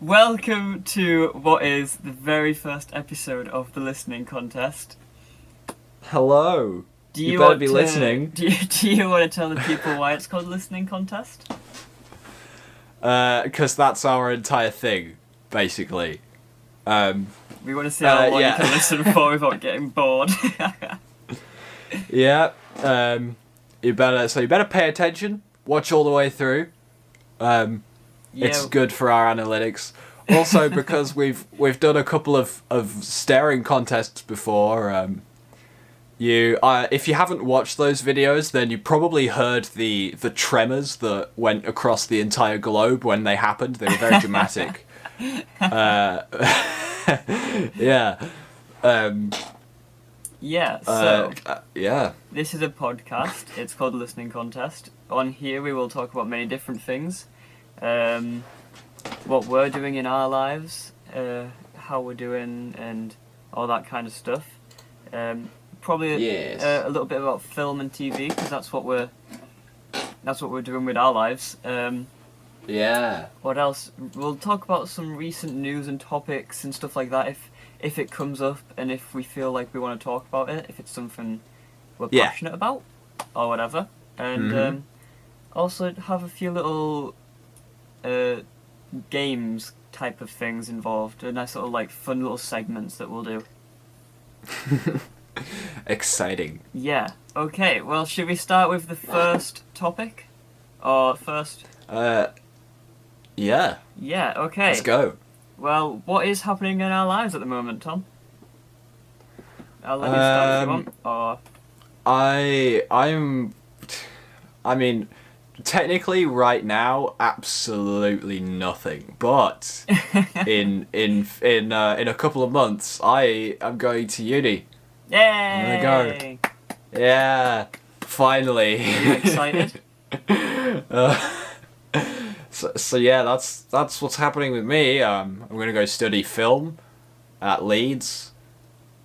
Welcome to what is the very first episode of the listening contest. Hello. Do You you better want be to, listening. Do you want to tell the people why it's called listening contest? Because that's our entire thing, basically. We want to see how long yeah. you can listen for without getting bored. Yeah. You better pay attention. Watch all the way through. It's good for our analytics. Also, because we've done a couple of staring contests before. If you haven't watched those videos, then you probably heard the tremors that went across the entire globe when they happened. They were very dramatic. Yeah. Yeah. This is a podcast. It's called Listening Contest. On here we will talk about many different things. What we're doing in our lives, how we're doing, and all that kind of stuff. Probably a little bit about film and TV, because that's what we're doing with our lives. Yeah. What else? We'll talk about some recent news and topics and stuff like that if it comes up, and if we feel like we want to talk about it, if it's something we're passionate about or whatever. And also have a few little games type of things involved, a nice little fun little segments that we'll do. Exciting. Yeah. Okay. Well, should we start with the first topic, or first? Yeah. Yeah. Okay. Let's go. Well, what is happening in our lives at the moment, Tom? I'll let you start if you want. Or I mean, technically, right now, absolutely nothing. But in a couple of months, I am going to uni. Yay! I'm gonna go. Yeah, finally. Are you excited? So yeah, that's what's happening with me. I'm gonna go study film at Leeds,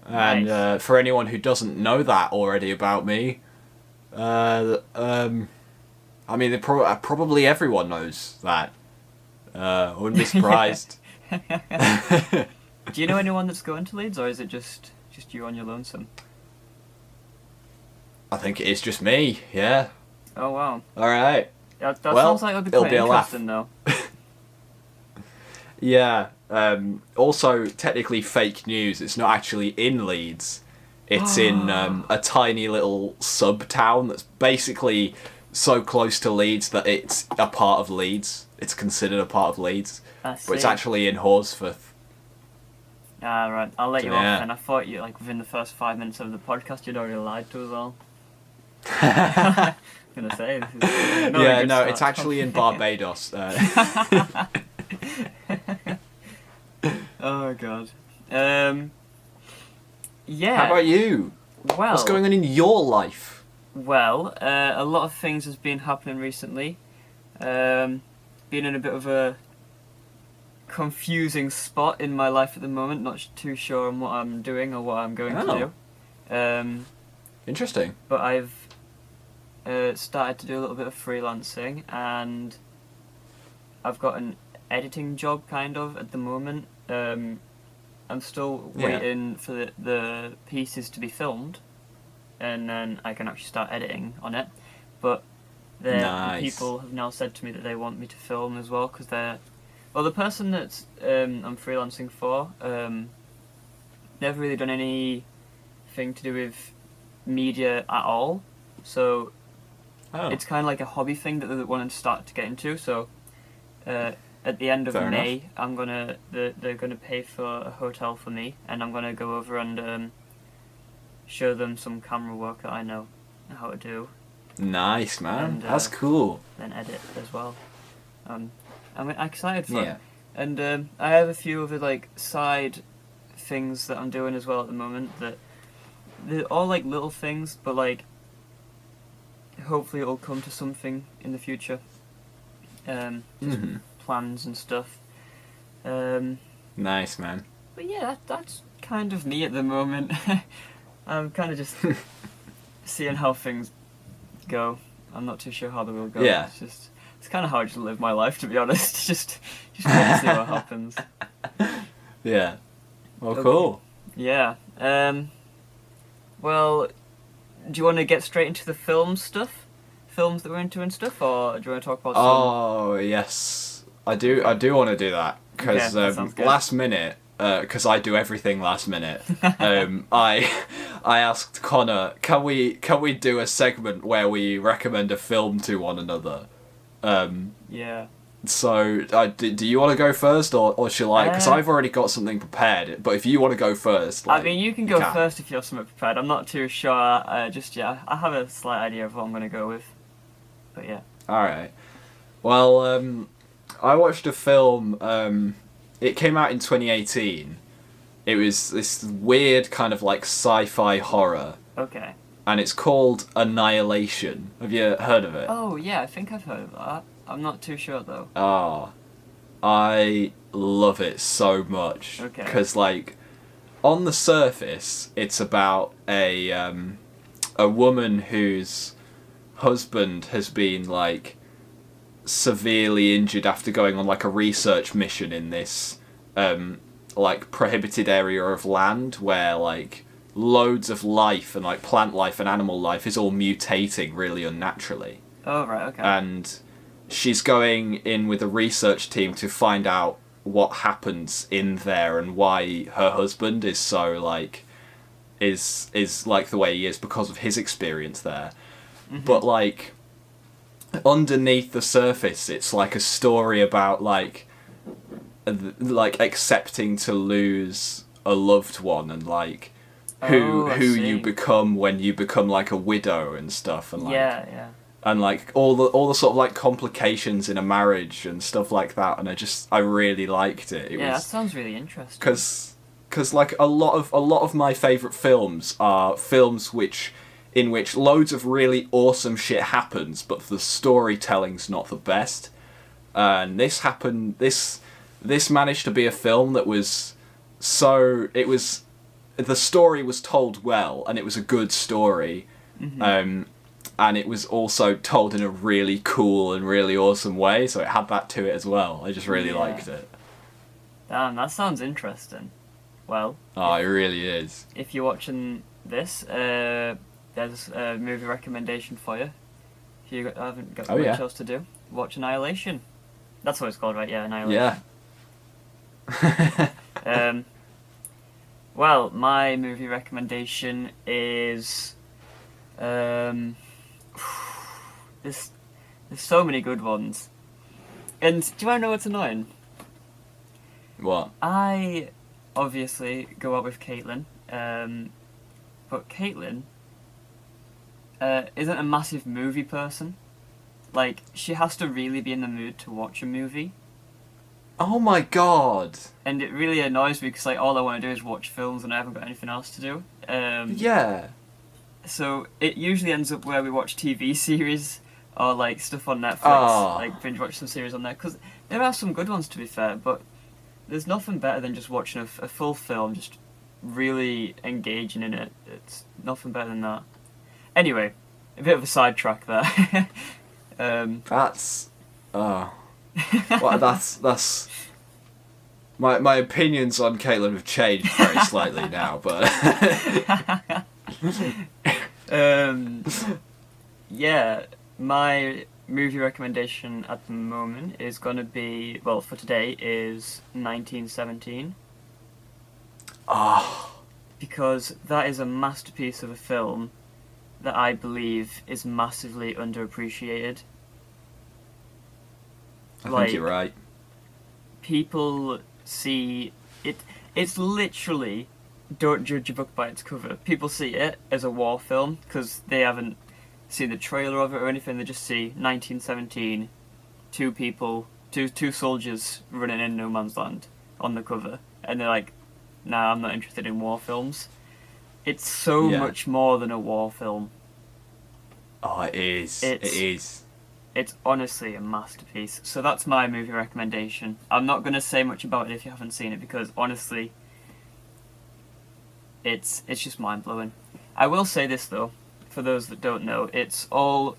and Nice. For anyone who doesn't know that already about me, I mean, probably everyone knows that. I wouldn't be surprised. Do you know anyone that's going to Leeds, or is it just you on your lonesome? I think it is just me. Yeah. Oh wow. All right. That Well, sounds like it'll be it'll quite be a laugh. interesting, though. Yeah. Also, technically, fake news. It's not actually in Leeds. It's in a tiny little sub-town that's basically so close to Leeds that it's a part of Leeds. It's considered a part of Leeds. I see. But it's actually in Horsforth. Ah, right. I'll let you Yeah. off, and I thought within the first 5 minutes of the podcast you'd already lied to us all. Gonna say this is not a Yeah, good no, start. it's actually in Barbados. Oh god. Yeah. How about you? Well, What's going on in your life? Well, a lot of things has been happening recently. Been in a bit of a confusing spot in my life at the moment. Not too sure on what I'm doing or what I'm going to do. Interesting. But I've started to do a little bit of freelancing, and I've got an editing job kind of at the moment. I'm still waiting for the pieces to be filmed, and then I can actually start editing on it. But the people have now said to me that they want me to film as well, because the person that's I'm freelancing for never really done anything to do with media at all, so it's kind of like a hobby thing that they want to start to get into. So at the end of May, they're gonna pay for a hotel for me, and I'm gonna go over and show them some camera work that I know how to do. Nice, man. And, that's cool. Then edit as well. I'm excited for it. Yeah. And I have a few other side things that I'm doing as well at the moment that they're all little things, but hopefully it'll come to something in the future. Just plans and stuff. Nice, man. But yeah, that's kind of me at the moment. I'm kind of just seeing how things go. I'm not too sure how they will go. Yeah. It's just it's kind of how I just live my life, to be honest. Just wait and see what happens. Yeah. Well, Okay. cool. Yeah. Well, do you want to get straight into the film stuff? Films that we're into and stuff, or do you want to talk about some? Oh yes, I do. Okay. I do want to do that Okay, because that sounds good. last minute, because I do everything last minute. I I asked Connor, can we do a segment where we recommend a film to one another? Yeah. So do you want to go first, or shall I? Because Uh, I've already got something prepared. But if you want to go first, I like mean, you can go first if you have something prepared. I'm not too sure. I have a slight idea of what I'm gonna go with. But yeah. All right. Well, I watched a film. It came out in 2018. It was this weird kind of like sci-fi horror, Okay. and it's called Annihilation. Have you heard of it? Oh yeah, I think I've heard of that. I'm not too sure though. Ah, I love it so much Okay. because like on the surface, it's about a woman whose husband has been like severely injured after going on like a research mission in this like prohibited area of land where like loads of life and like plant life and animal life is all mutating really unnaturally, Oh right. Okay. and she's going in with a research team to find out what happens in there and why her husband is so like is like the way he is because of his experience there. But like underneath the surface, it's like a story about like accepting to lose a loved one and like Oh, I who see. you become when you become like a widow and stuff, and like Yeah. and like all the sort of like complications in a marriage and stuff like that. And I really liked it. It Yeah, that was sounds really interesting. because like a lot of my favorite films are films in which loads of really awesome shit happens, but the storytelling's not the best. And this managed to be a film that was the story was told well, and it was a good story. And it was also told in a really cool and really awesome way, so it had that to it as well. I just really Yeah. liked it. Damn, that sounds interesting. Well, Oh, it really is. if you're watching this, there's a movie recommendation for you. If you haven't got Oh, much yeah. else to do, watch Annihilation. That's what it's called, right? Yeah, Annihilation. Yeah. Well, my movie recommendation is there's so many good ones. And do you want to know what's annoying? What? I obviously go out with Caitlin, but Caitlin isn't a massive movie person. Like, she has to really be in the mood to watch a movie. Oh my god. And it really annoys me because like all I want to do is watch films and I haven't got anything else to do. Yeah. So it usually ends up where we watch TV series or like stuff on Netflix, Oh. like binge watch some series on there. Because there are some good ones to be fair, but there's nothing better than just watching a full film, just really engaging in it. It's nothing better than that. Anyway, a bit of a sidetrack there. That's well, that's my opinions on Caitlin have changed very slightly now, but Yeah, my movie recommendation at the moment is gonna be, well, for today is 1917, oh, because that is a masterpiece of a film that I believe is massively underappreciated. I Like, think you're right. people see it. It's literally, don't judge a book by its cover. People see it as a war film because they haven't seen the trailer of it or anything. They just see 1917, two soldiers running in no man's land on the cover, and they're like, "Nah, I'm not interested in war films." It's so Yeah. much more than a war film. Oh, it is. It is. It's honestly a masterpiece. So that's my movie recommendation. I'm not going to say much about it if you haven't seen it because honestly, it's just mind blowing. I will say this though, for those that don't know, it's all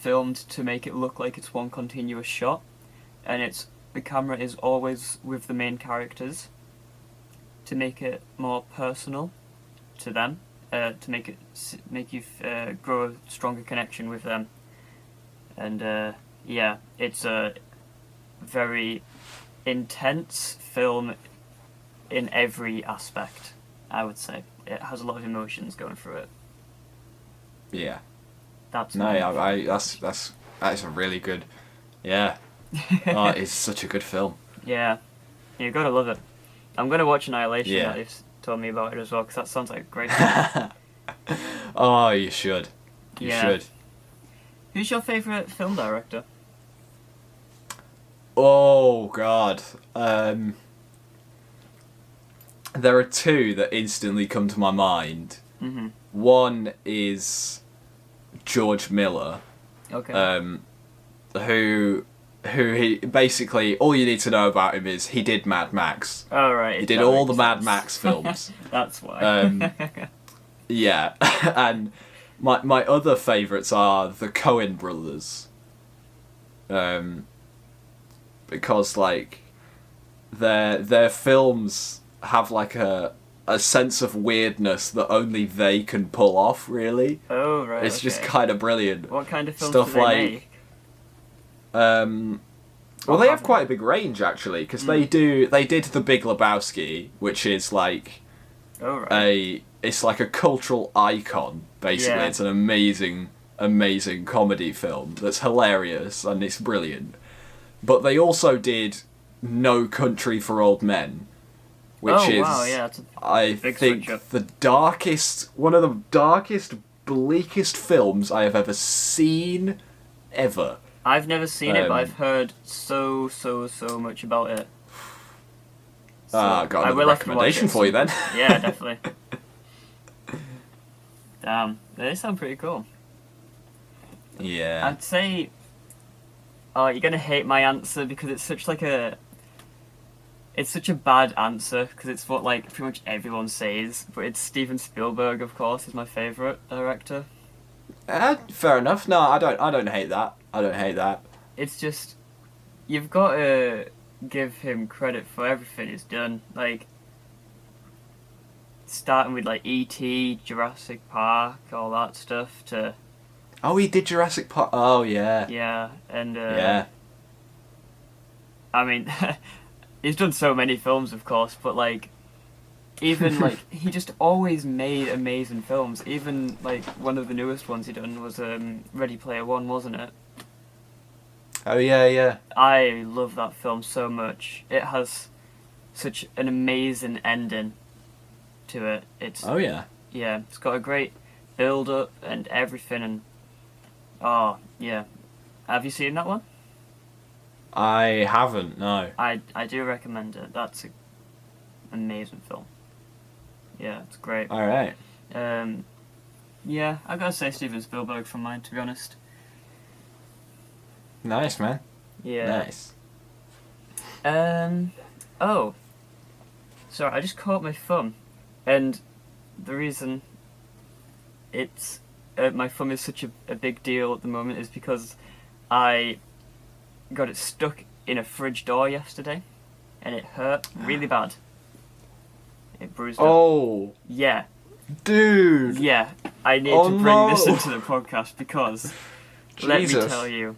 filmed to make it look like it's one continuous shot, and the camera is always with the main characters to make it more personal to them, to make you grow a stronger connection with them, and yeah, it's a very intense film in every aspect. I would say it has a lot of emotions going through it. Yeah. That's that's a really good. Yeah. Oh, it's such a good film. Yeah, you gotta love it. I'm gonna watch Annihilation. Yeah. That you've told me about it as well, because that sounds like a great film. Oh, you should. You should. Who's your favourite film director? Oh God. There are two that instantly come to my mind. Mm-hmm. One is George Miller. Okay. Who he basically, all you need to know about him is he did Mad Max. Oh right. He did all the Mad Max films. That's why. Yeah, and my other favourites are the Coen brothers. Because like their films have like a sense of weirdness that only they can pull off, really. Oh right. It's just kind of brilliant. What kind of films Stuff do they like make? Well, they have quite a big range actually, because they did The Big Lebowski, which is like it's like a cultural icon basically. Yeah. It's an amazing comedy film that's hilarious and it's brilliant. But they also did No Country for Old Men, which is I think one of the darkest, bleakest films I have ever seen ever. I've never seen it, but I've heard so much about it. So I've got a recommendation for you then. Yeah, definitely. Damn, they sound pretty cool. Yeah. I'd say... Oh, you're gonna hate my answer because it's such a bad answer because it's what like pretty much everyone says. But it's Steven Spielberg, of course, is my favourite director. Fair enough. No, I don't hate that. I don't hate that. It's just you've got to give him credit for everything he's done. Like starting with like E.T., Jurassic Park, all that stuff to. Oh, he did Jurassic Park. Oh, yeah. Yeah, and yeah. I mean, he's done so many films, of course, but like, even like he just always made amazing films. Even like one of the newest ones he done was Ready Player One, wasn't it? Oh yeah, yeah. I love that film so much. It has such an amazing ending to it. It's yeah, it's got a great build up and everything, and oh yeah. Have you seen that one? I haven't. No. I do recommend it. That's an amazing film. Yeah, it's great. All right. Yeah, I gotta say Steven Spielberg from mine, to be honest. Nice, man. Yeah. Nice. Oh. Sorry, I just caught my thumb, and the reason it's my thumb is such a big deal at the moment is because I got it stuck in a fridge door yesterday, and it hurt really bad. It bruised up. Oh. Yeah. Dude. Yeah, I need to bring this into the podcast because let me tell you.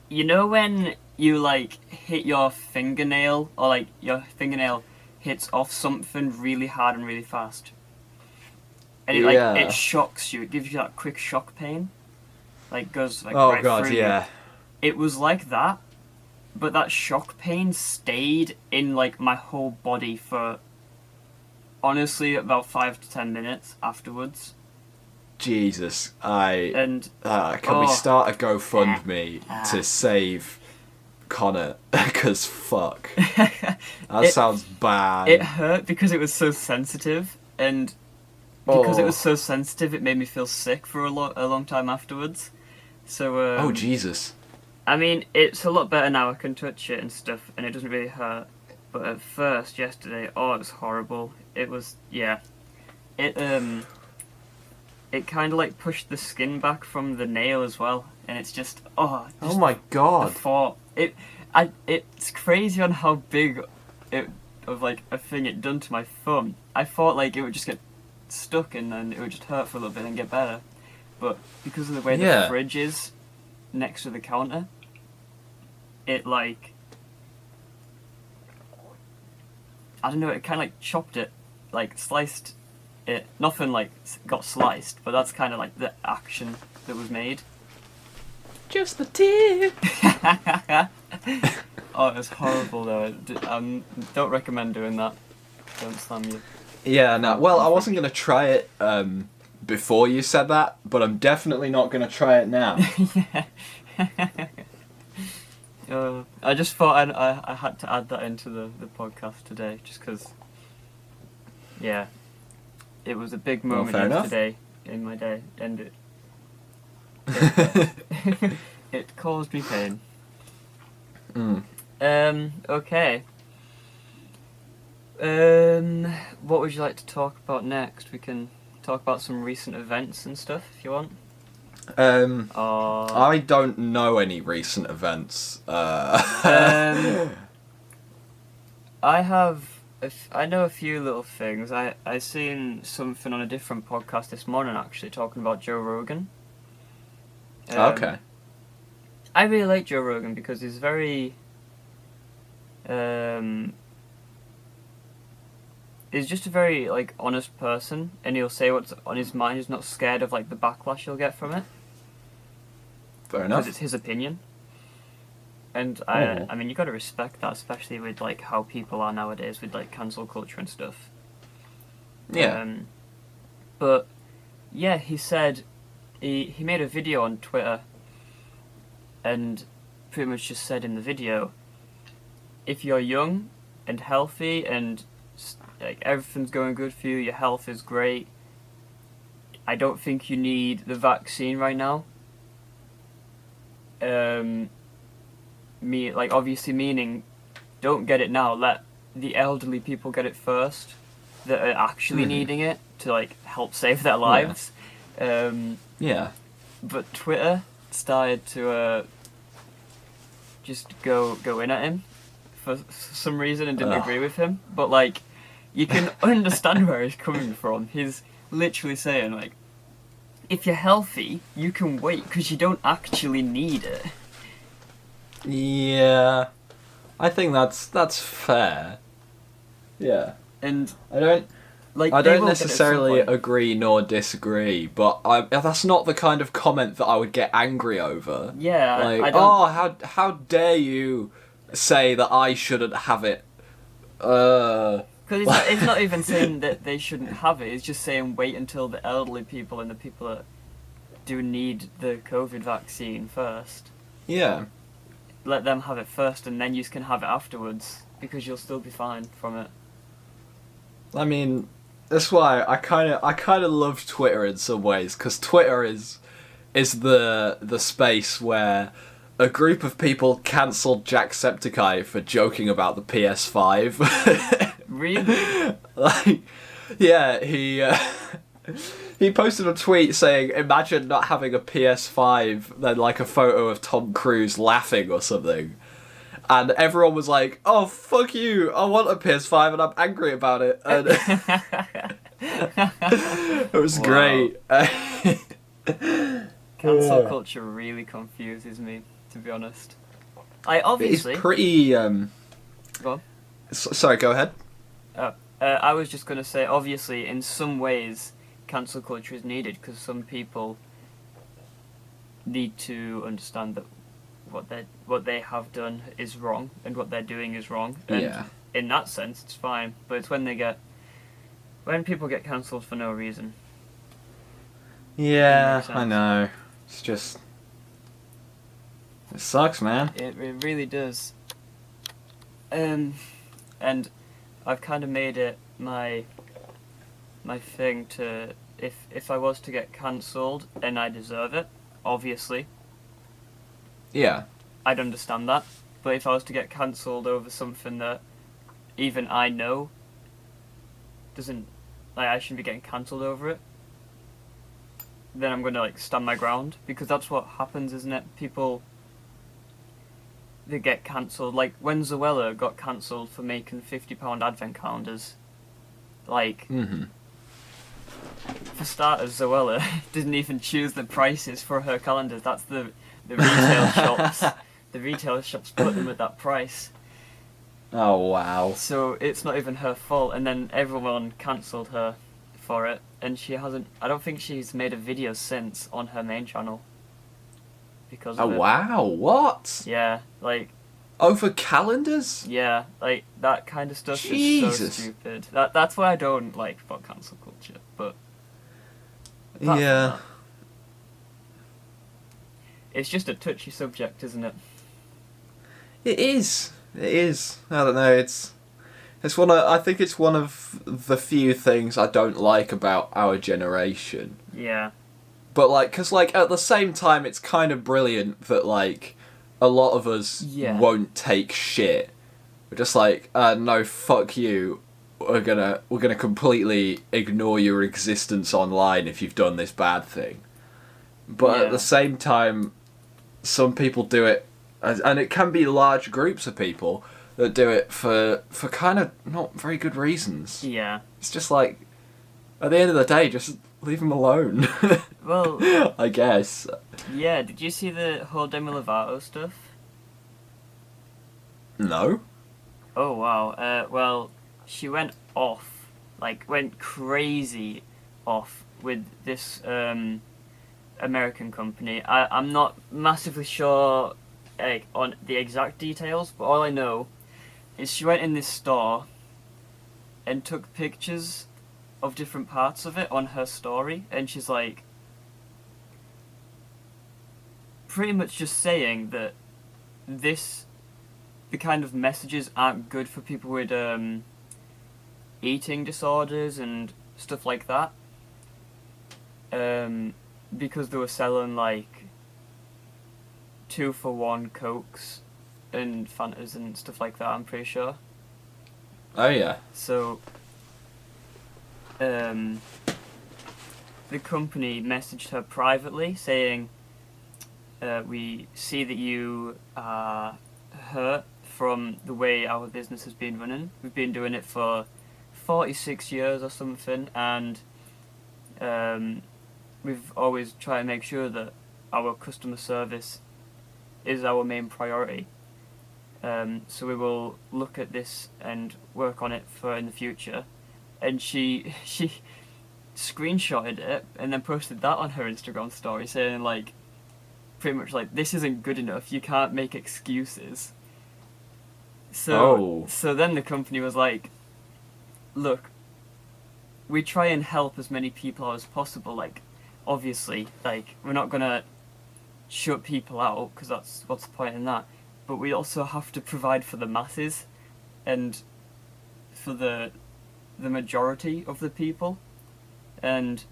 You know when you like hit your fingernail or like your fingernail hits off something really hard and really fast? And it shocks you. It gives you that quick shock pain. Like goes like right through you. It was like that, but that shock pain stayed in like my whole body for honestly about 5 to 10 minutes afterwards. Jesus, can we start a GoFundMe to save Connor? Because fuck, that sounds bad. It hurt because it was so sensitive, and because it was so sensitive, it made me feel sick for a long time afterwards. So oh Jesus. I mean, it's a lot better now. I can touch it and stuff, and it doesn't really hurt. But at first, yesterday, it was horrible. It was it kind of like pushed the skin back from the nail as well. and it's just Oh just my the god. thought. It's crazy on how big of like a thing it done to my thumb. I thought like it would just get stuck and then it would just hurt for a little bit and get better, but because of the way the fridge is next to the counter, it like, I don't know, it kind of like chopped it, like sliced it. Nothing like got sliced, but that's kind of like the action that was made. Just the tip. Oh, it was horrible though. Don't recommend doing that. Don't slam you. Yeah, no. Well, I wasn't gonna try it before you said that, but I'm definitely not gonna try it now. I just thought I had to add that into the podcast today, just because. Yeah, it was a big moment yesterday in my day, and it caused me pain. Okay. What would you like to talk about next? We can talk about some recent events and stuff if you want. I don't know any recent events. I know a few little things. I seen something on a different podcast this morning actually talking about Joe Rogan. Okay. I really like Joe Rogan because he's very he's just a very like honest person, and he'll say what's on his mind. He's not scared of like the backlash he'll get from it. Fair enough. Because it's his opinion. And I mean, you got to respect that, especially with like how people are nowadays with like cancel culture and stuff. Yeah. But yeah, he said he made a video on Twitter, and pretty much just said in the video, if you're young and healthy and like everything's going good for you, your health is great, I don't think you need the vaccine right now. Obviously meaning, don't get it now. Let the elderly people get it first, that are actually needing it to like help save their lives. Yeah. But Twitter started to just go in at him for some reason and didn't agree with him. But like, you can understand where he's coming from. He's literally saying like, if you're healthy, you can wait because you don't actually need it. Yeah, I think that's fair. Yeah, and I don't I don't necessarily agree nor disagree, but that's not the kind of comment that I would get angry over. Yeah, like, I don't... how dare you say that I shouldn't have it? Because it's not even saying that they shouldn't have it. It's just saying wait until the elderly people and the people that do need the COVID vaccine first. Yeah. Let them have it first, and then you can have it afterwards, because you'll still be fine from it. I mean, that's why I kind of love Twitter in some ways, because Twitter is the space where a group of people cancelled Jacksepticeye for joking about the PS5. Really? Like, yeah, he posted a tweet saying, imagine not having a PS5, then like a photo of Tom Cruise laughing or something. And everyone was like, oh, fuck you, I want a PS5 and I'm angry about it. And it was great. Cancel culture really confuses me, to be honest. It's pretty... Go on. Sorry, go ahead. I was just going to say, obviously, in some ways, cancel culture is needed, because some people need to understand that what they have done is wrong, and what they're doing is wrong. And in that sense, it's fine. But it's when people get cancelled for no reason. Yeah, I know. It's just... It sucks, man. It really does. And I've kind of made it my thing to, if I was to get cancelled and I deserve it, obviously. Yeah. I'd understand that. But if I was to get cancelled over something that even I know I shouldn't be getting cancelled over it, then I'm gonna like stand my ground, because that's what happens, isn't it? People, they get cancelled. Like when Zoella got cancelled for making £50 advent calendars. Like, Mm-hmm. for starters, Zoella didn't even choose the prices for her calendars. That's the retail shops. The retail shops put them at that price. Oh wow. So it's not even her fault. And then everyone cancelled her for it, and she hasn't. I don't think she's made a video since on her main channel because Oh of it. wow. What? Yeah, like. Over calendars? Yeah, like that kind of stuff is so Jesus. stupid. That's why I don't like about cancel culture. But apart from Yeah. that, it's just a touchy subject, isn't it? It is. It is. I don't know. It's one of. I think it's one of the few things I don't like about our generation. Yeah. But like, cause like at the same time, it's kind of brilliant that like a lot of us Yeah. won't take shit. We're just like, no, fuck you. We're gonna completely ignore your existence online if you've done this bad thing. But Yeah. at the same time, some people do it, and it can be large groups of people that do it for kind of not very good reasons. Yeah. It's just like, at the end of the day, just leave them alone. Well, I guess. yeah. Did you see the whole Demi Lovato stuff? No. Oh wow. Well, she went off, like went crazy, off with this American company. I'm not massively sure on the exact details, but all I know is she went in this store and took pictures of different parts of it on her story, and she's like pretty much just saying that the kind of messages aren't good for people with eating disorders and stuff like that, because they were selling like 2-for-1 Cokes and Fantas and stuff like that, I'm pretty sure. Oh yeah. So the company messaged her privately saying, we see that you are hurt from the way our business has been running. We've been doing it for 46 years or something, and we've always tried to make sure that our customer service is our main priority. So we will look at this and work on it for in the future. And she screenshotted it and then posted that on her Instagram story, saying like, pretty much like, this isn't good enough. You can't make excuses. So then the company was like, look, we try and help as many people as possible. Like, obviously, like, we're not gonna shut people out, because that's what's the point in that. But we also have to provide for the masses and for the majority of the people. And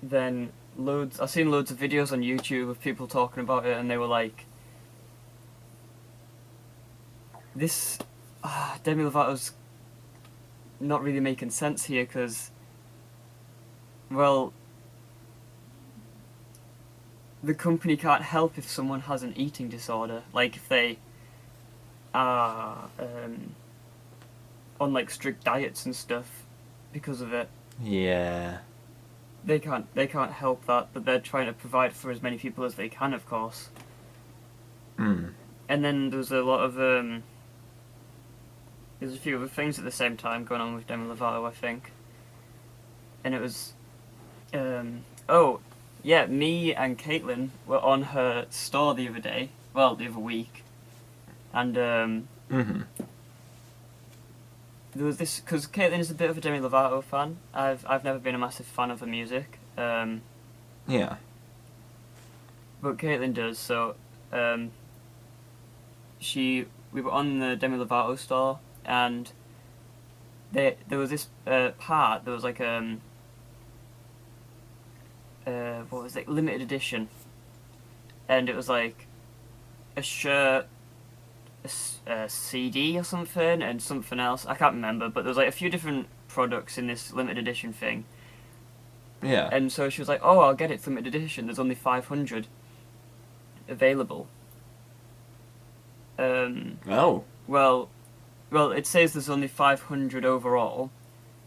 then I've seen loads of videos on YouTube of people talking about it, and they were like, this Demi Lovato's not really making sense here, because, well, the company can't help if someone has an eating disorder. Like, if they are on like strict diets and stuff because of it. Yeah. They can't help that, but they're trying to provide for as many people as they can, of course. Mm. And then there's a lot of there's a few other things at the same time going on with Demi Lovato, I think. And it was oh yeah, me and Caitlin were on her store the other day, well, the other week, and Mm-hmm. there was this, because Caitlin is a bit of a Demi Lovato fan. I've never been a massive fan of her music. Yeah. But Caitlin does, so we were on the Demi Lovato store, and there was this part, there was like what was it, limited edition, and it was like a shirt, a CD or something, and something else, I can't remember, but there was like a few different products in this limited edition thing, Yeah. And so she was like, "Oh, I'll get it limited edition. There's only 500 available." Oh. Well, it says there's only 500 overall,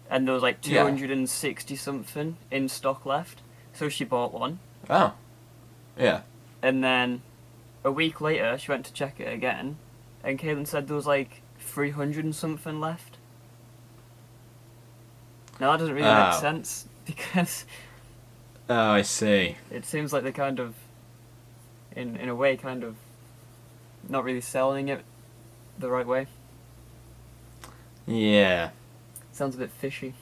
and there was like Yeah. 260 something in stock left. So she bought one, Oh. Yeah. and then a week later she went to check it again, and Caitlin said there was like 300 and something left. Now that doesn't really make sense because Oh, I see. it seems like they're kind of, in a way, kind of not really selling it the right way. Yeah. Sounds a bit fishy.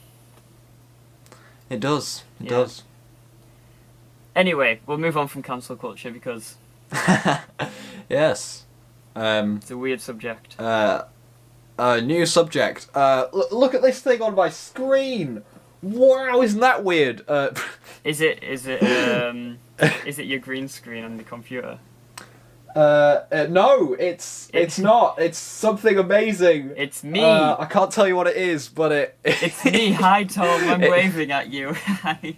It does. It Yeah. does. Anyway, we'll move on from cancel culture because Yes. it's a weird subject. New subject. Look at this thing on my screen. Wow, isn't that weird? Is it is it your green screen on the computer? No, it's not. It's something amazing. It's me. I can't tell you what it is, but It's me. Hi, Tom. I'm waving at you. Hi.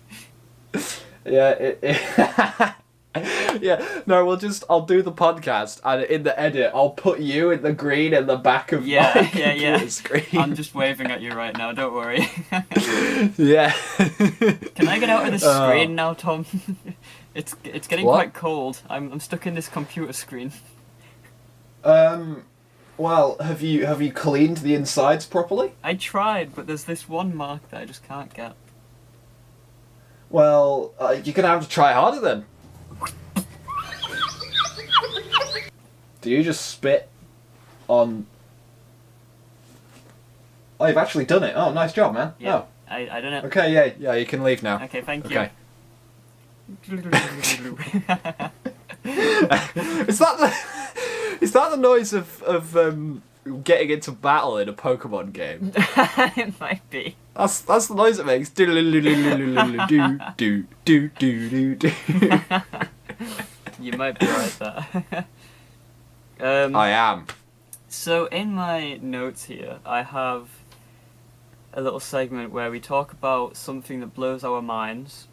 Yeah, yeah. No, I'll do the podcast, and in the edit, I'll put you in the green in the back of my computer screen. I'm just waving at you right now. Don't worry. Yeah. Can I get out of the screen now, Tom? It's getting What? quite cold. I'm stuck in this computer screen. Well, have you cleaned the insides properly? I tried, but there's this one mark that I just can't get. Well, you're gonna have to try harder then. Do you just spit on? Oh, you've actually done it. Oh, nice job, man. Yeah. Oh. I don't know. Okay, yeah, you can leave now. Okay, thank Okay. you. Is that the noise of getting into battle in a Pokemon game? It might be. That's the noise it makes. Do do do do do. You might be right there. I am. So in my notes here, I have a little segment where we talk about something that blows our minds.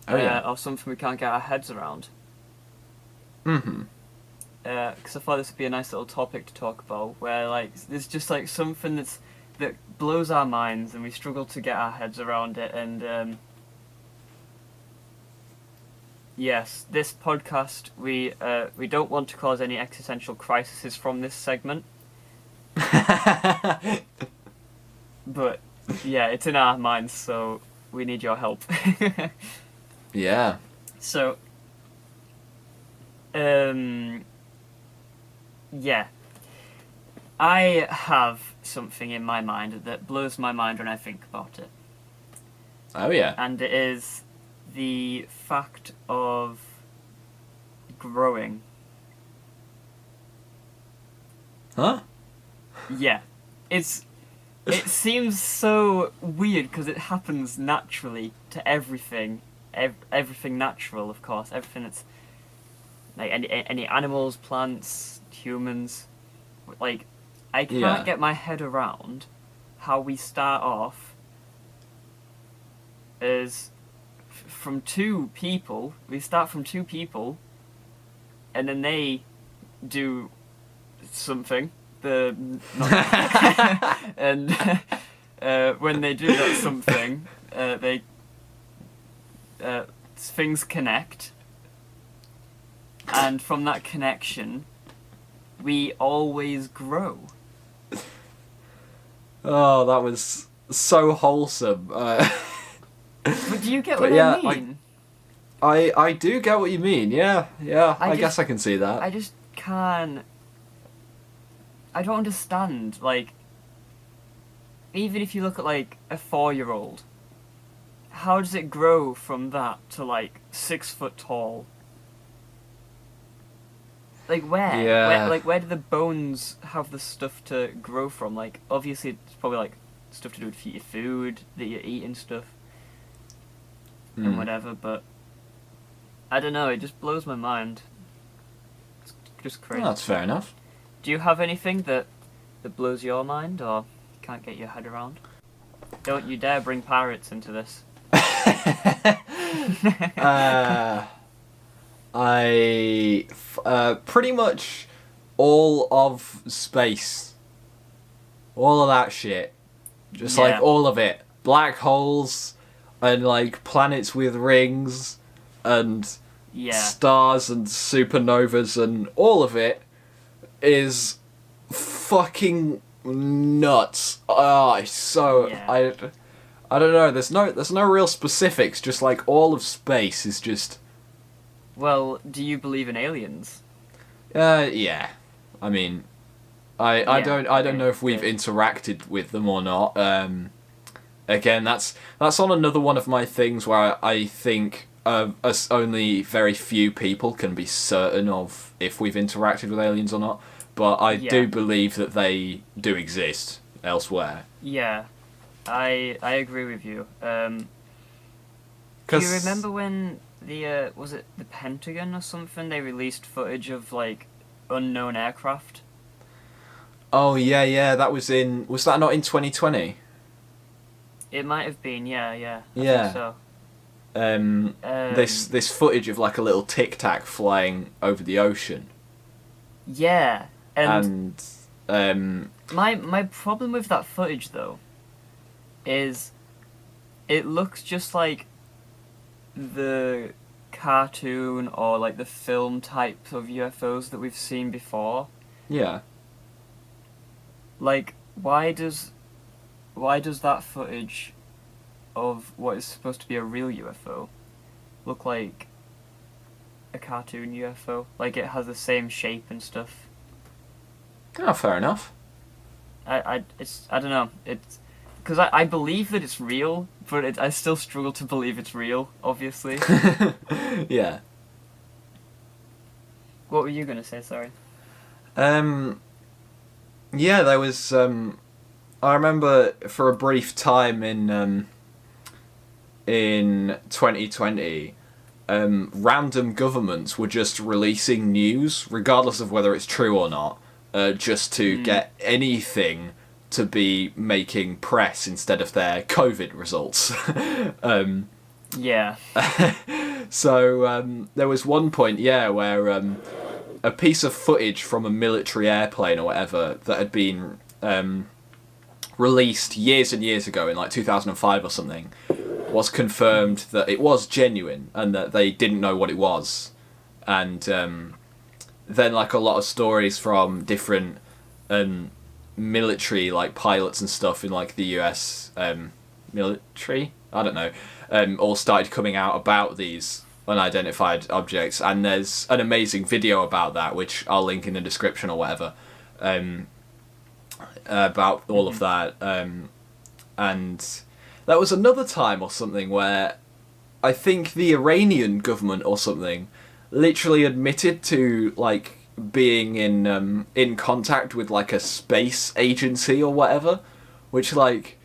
Oh yeah. Or something we can't get our heads around. Mm-hmm. Because I thought this would be a nice little topic to talk about, where like there's just like something that blows our minds and we struggle to get our heads around it. And yes, this podcast we don't want to cause any existential crises from this segment, but yeah, it's in our minds, so we need your help. Yeah. So, yeah. I have something in my mind that blows my mind when I think about it. Oh yeah. And it is the fact of growing. Huh? Yeah. It seems so weird because it happens naturally to everything. Everything natural, of course. Everything that's like any animals, plants, humans. Like, I can't get my head around how we start off as from two people. We start from two people, and then they do something. And when they do that something, things connect, and from that connection, we always grow. Oh, that was so wholesome. But do you get But what yeah, I mean? I do get what you mean. Yeah. I guess I can see that. I just can't. I don't understand. Like, even if you look at like a 4-year-old, how does it grow from that to like 6 foot tall? Like where? Yeah. Where do the bones have the stuff to grow from? Like, obviously it's probably like stuff to do with your food that you eat and stuff and whatever. But I don't know. It just blows my mind. It's just crazy. Oh, that's fair enough. Do you have anything that blows your mind or can't get your head around? Don't you dare bring pirates into this. uh, pretty much all of space, all of that shit, just like all of it, black holes, and like planets with rings, and stars and supernovas, and all of it is fucking nuts. I don't know. There's no real specifics. Just like all of space is just. Well, do you believe in aliens? Yeah. I mean, I don't know if we've interacted with them or not. Again, that's on another one of my things where I think only very few people can be certain of if we've interacted with aliens or not. But I do believe that they do exist elsewhere. Yeah. I agree with you. Do you remember when was it the Pentagon or something? They released footage of like unknown aircraft. Oh yeah. Was that not in 2020? It might have been. Yeah. I think so. This footage of like a little Tic Tac flying over the ocean. Yeah, and my problem with that footage though is it looks just like the cartoon or like the film type of UFOs that we've seen before. Yeah. Like, why does that footage of what is supposed to be a real UFO look like a cartoon UFO? Like, it has the same shape and stuff. Oh, fair enough. I don't know. It's because I believe that it's real, but I still struggle to believe it's real, obviously. Yeah. What were you going to say, sorry? Yeah, there was, I remember for a brief time in 2020, random governments were just releasing news, regardless of whether it's true or not, just to get anything to be making press instead of their COVID results. Yeah. So there was one point, where a piece of footage from a military airplane or whatever that had been released years and years ago in like 2005 or something was confirmed that it was genuine and that they didn't know what it was. And then like a lot of stories from different military like pilots and stuff in like the US military, I don't know, all started coming out about these unidentified objects, and there's an amazing video about that which I'll link in the description or whatever, about all of that, and there was another time or something where I think the Iranian government or something literally admitted to like being in contact with like a space agency or whatever, which like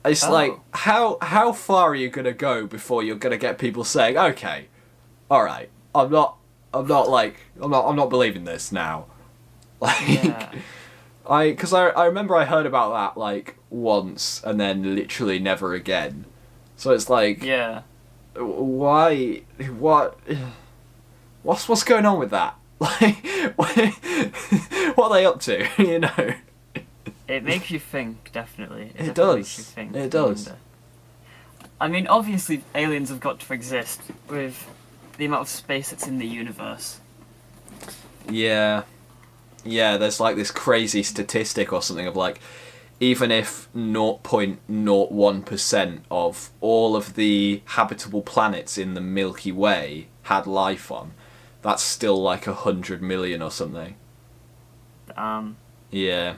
it's like how far are you gonna go before you're gonna get people saying, okay, all right, I'm not believing this now, like because I remember I heard about that like once and then literally never again, so it's like what's going on with that? Like, what are they up to? You know. It makes you think, definitely. It does. Makes you think, it does. I mean, obviously, aliens have got to exist with the amount of space that's in the universe. Yeah. Yeah, there's like this crazy statistic or something of like, even if 0.01% of all of the habitable planets in the Milky Way had life on, that's still like 100 million or something. Yeah.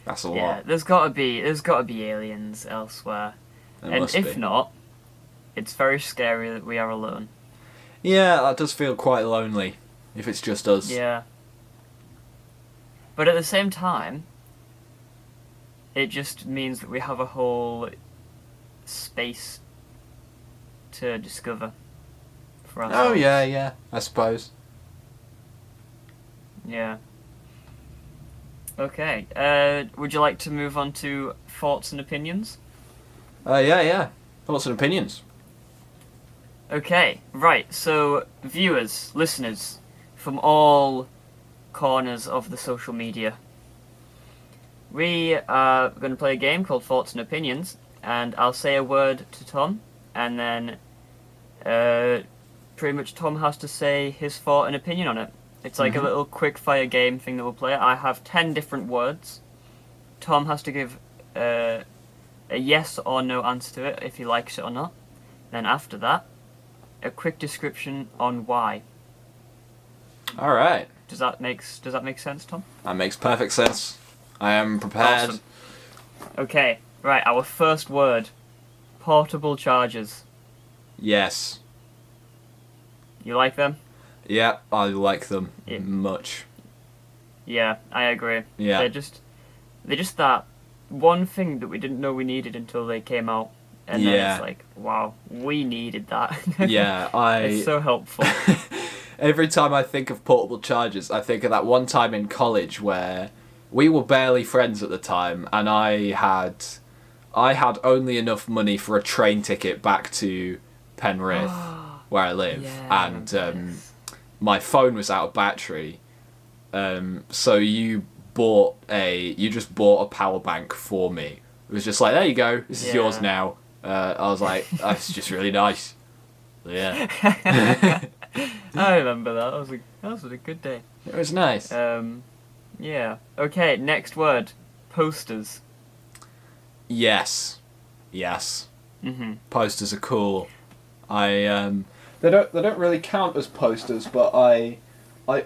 That's a lot. Yeah, there's gotta be aliens elsewhere. And if not, it's very scary that we are alone. Yeah, that does feel quite lonely if it's just us. Yeah. But at the same time, it just means that we have a whole space to discover for ourselves. Oh yeah, I suppose. Yeah. Okay. Would you like to move on to thoughts and opinions? Yeah. Thoughts and opinions. Okay, right. So, viewers, listeners, from all corners of the social media, we are going to play a game called Thoughts and Opinions, and I'll say a word to Tom, and then pretty much Tom has to say his thought and opinion on it. It's like a little quick fire game thing that we'll play. I have 10 different words. Tom has to give a yes or no answer to it if he likes it or not. Then after that, a quick description on why. All right. Does that make sense, Tom? That makes perfect sense. I am prepared. Awesome. Okay, right. Our first word: portable chargers. Yes. You like them? Yeah, I like them Yeah. much. Yeah, I agree. Yeah. They're just that one thing that we didn't know we needed until they came out, and then Yeah. it's like, wow, we needed that. Yeah, It's so helpful. Every time I think of portable chargers, I think of that one time in college where we were barely friends at the time, and I had only enough money for a train ticket back to Penrith, where I live, Yeah, and my phone was out of battery. So you just bought a power bank for me. It was just like, there you go, this is yours now. I was like, that's just really nice. Yeah. I remember that. That was a good day. It was nice. Yeah. Okay. Next word: posters. Yes. Mhm. Posters are cool. They don't really count as posters, but I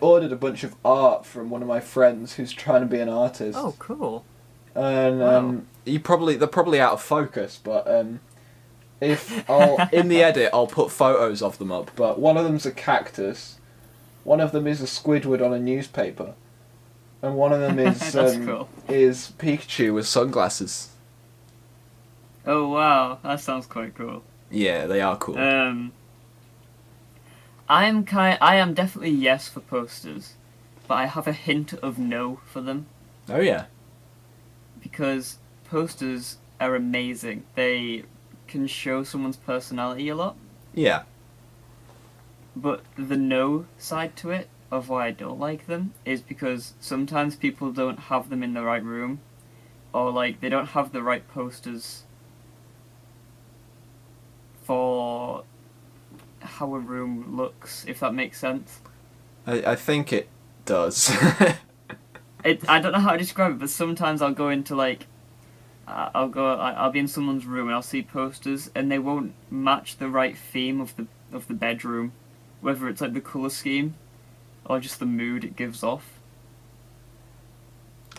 ordered a bunch of art from one of my friends who's trying to be an artist. Oh, cool. And Wow. they're probably out of focus, but if I'll in the edit I'll put photos of them up. But one of them's a cactus, one of them is a Squidward on a newspaper, and one of them is That's cool. is Pikachu with sunglasses. Oh wow, that sounds quite cool. Yeah, they are cool. I am definitely yes for posters, but I have a hint of no for them Oh yeah. because posters are amazing. They can show someone's personality a lot, Yeah. but the no side to it of why I don't like them is because sometimes people don't have them in the right room, or like they don't have the right posters for how a room looks, if that makes sense. I think it does. I don't know how to describe it, but sometimes I'll go into like, I'll be in someone's room and I'll see posters and they won't match the right theme of the bedroom, whether it's like the colour scheme or just the mood it gives off.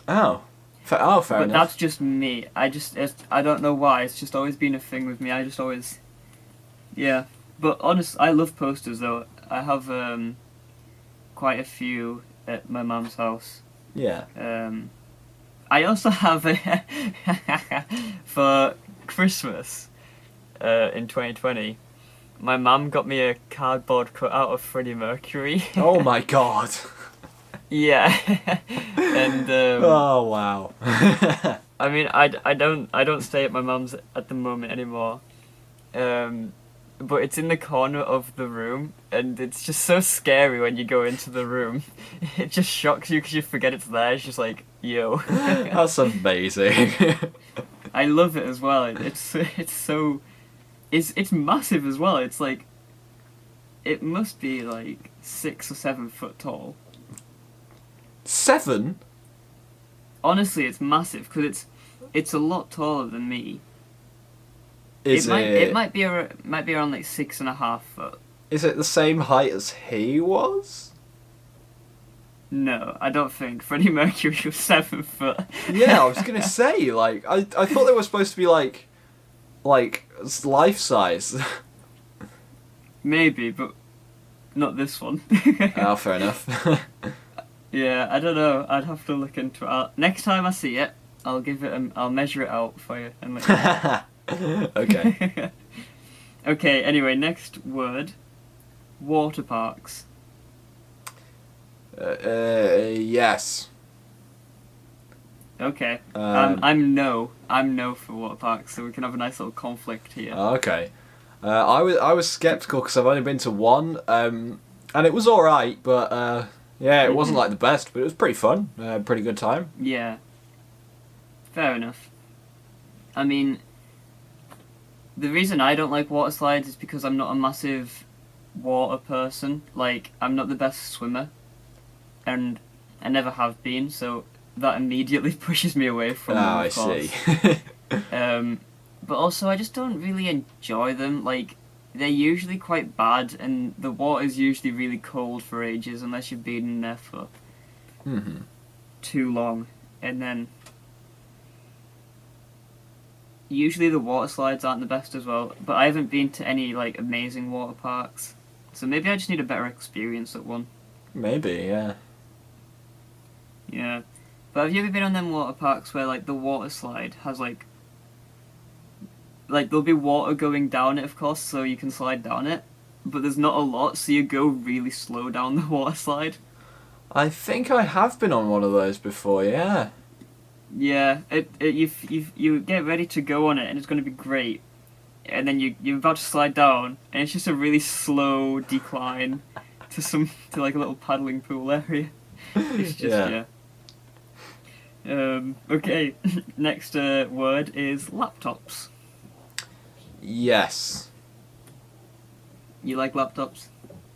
Oh. Fair But enough. that's just me. I don't know why. It's just always been a thing with me. I just always, yeah. But honest, I love posters though. I have quite a few at my mum's house. Yeah. I also have for Christmas in 2020. My mum got me a cardboard cutout of Freddie Mercury. Oh my god. Yeah, and Oh wow. I mean, I don't stay at my mum's at the moment anymore. But it's in the corner of the room, and it's just so scary when you go into the room. It just shocks you because you forget it's there. It's just like, yo. That's amazing. I love it as well. It's massive as well. It's like, it must be like 6 or 7 foot tall. 7? Honestly, it's massive because it's a lot taller than me. Is It might be around like 6.5 foot. Is it the same height as he was? No, I don't think. Freddie Mercury was 7 foot. Yeah, I was gonna say, like, I thought they were supposed to be like life size. Maybe, but not this one. Oh, fair enough. Yeah, I don't know. I'd have to look into it. Next time I see it, I'll measure it out for you and let you know. Okay. Okay, anyway, next word. Water parks. Yes. Okay. Um, I'm no for water parks, so we can have a nice little conflict here. okay. I was skeptical because I've only been to one, and it was all right, but yeah, it wasn't like the best, but it was pretty fun. Pretty good time. Yeah. Fair enough. I mean, the reason I don't like water slides is because I'm not a massive water person. Like, I'm not the best swimmer, and I never have been, so that immediately pushes me away from Oh, them, I of course. see. But also, I just don't really enjoy them. Like, they're usually quite bad, and the water's usually really cold for ages, unless you've been in there for Mm-hmm. too long. And then, usually the water slides aren't the best as well, but I haven't been to any, like, amazing water parks. So maybe I just need a better experience at one. Maybe, yeah. Yeah. But have you ever been on them water parks where, like, the water slide has, like there'll be water going down it, of course, so you can slide down it, but there's not a lot, so you go really slow down the water slide. I think I have been on one of those before, yeah. Yeah, you get ready to go on it, and it's going to be great, and then you're about to slide down, and it's just a really slow decline to like a little paddling pool area. It's just Yeah. Okay, next word is laptops. Yes. You like laptops?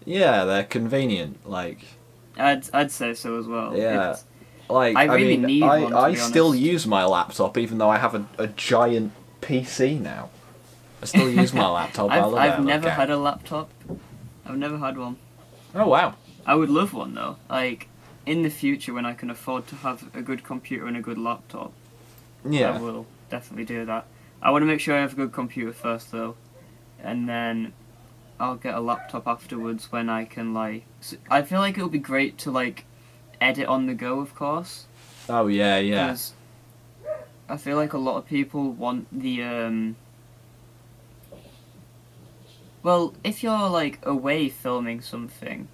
Yeah, they're convenient, like... I'd say so as well. Yeah. It's, Like, I really mean, need one, to I be still honest. use my laptop, even though I have a giant PC now. I still use my laptop. I love it. I've never had a laptop. I've never had one. Oh, wow. I would love one though. Like in the future when I can afford to have a good computer and a good laptop, I Yeah. will definitely do that. I want to make sure I have a good computer first though, and then I'll get a laptop afterwards when I can like. I feel like it would be great to like edit on the go, of course. Oh, yeah, yeah. Because I feel like a lot of people want the Well, if you're like away filming something,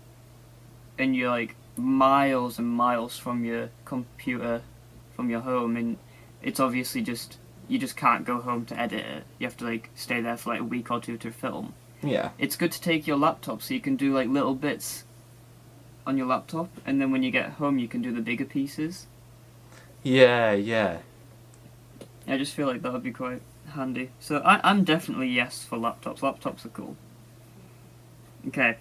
and you're like miles and miles from your computer, from your home, and it's obviously just you just can't go home to edit it. You have to like stay there for like a week or two to film. Yeah. It's good to take your laptop so you can do like little bits on your laptop, and then when you get home you can do the bigger pieces. Yeah, yeah. I just feel like that would be quite handy. So I'm definitely yes for laptops. Laptops are cool. Okay.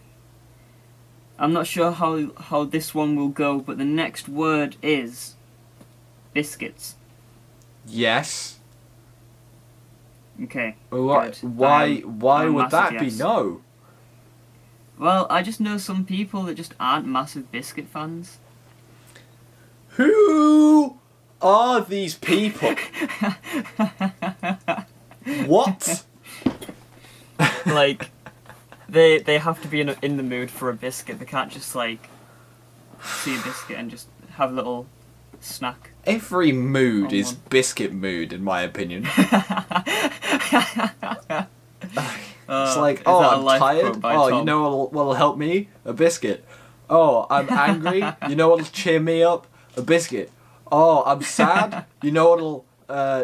I'm not sure how this one will go, but the next word is biscuits. Yes. Okay. Why good. why I'm a would that massive be yes. no? Well, I just know some people that just aren't massive biscuit fans. Who are these people? What? Like, they have to be in the mood for a biscuit. They can't just like see a biscuit and just have a little snack. Every mood On is one. biscuit mood, in my opinion. It's Is like, that oh, a I'm life tired. quote by Oh, you Tom? know what'll help me? A biscuit. Oh, I'm angry. You know what'll cheer me up? A biscuit. Oh, I'm sad. You know what'll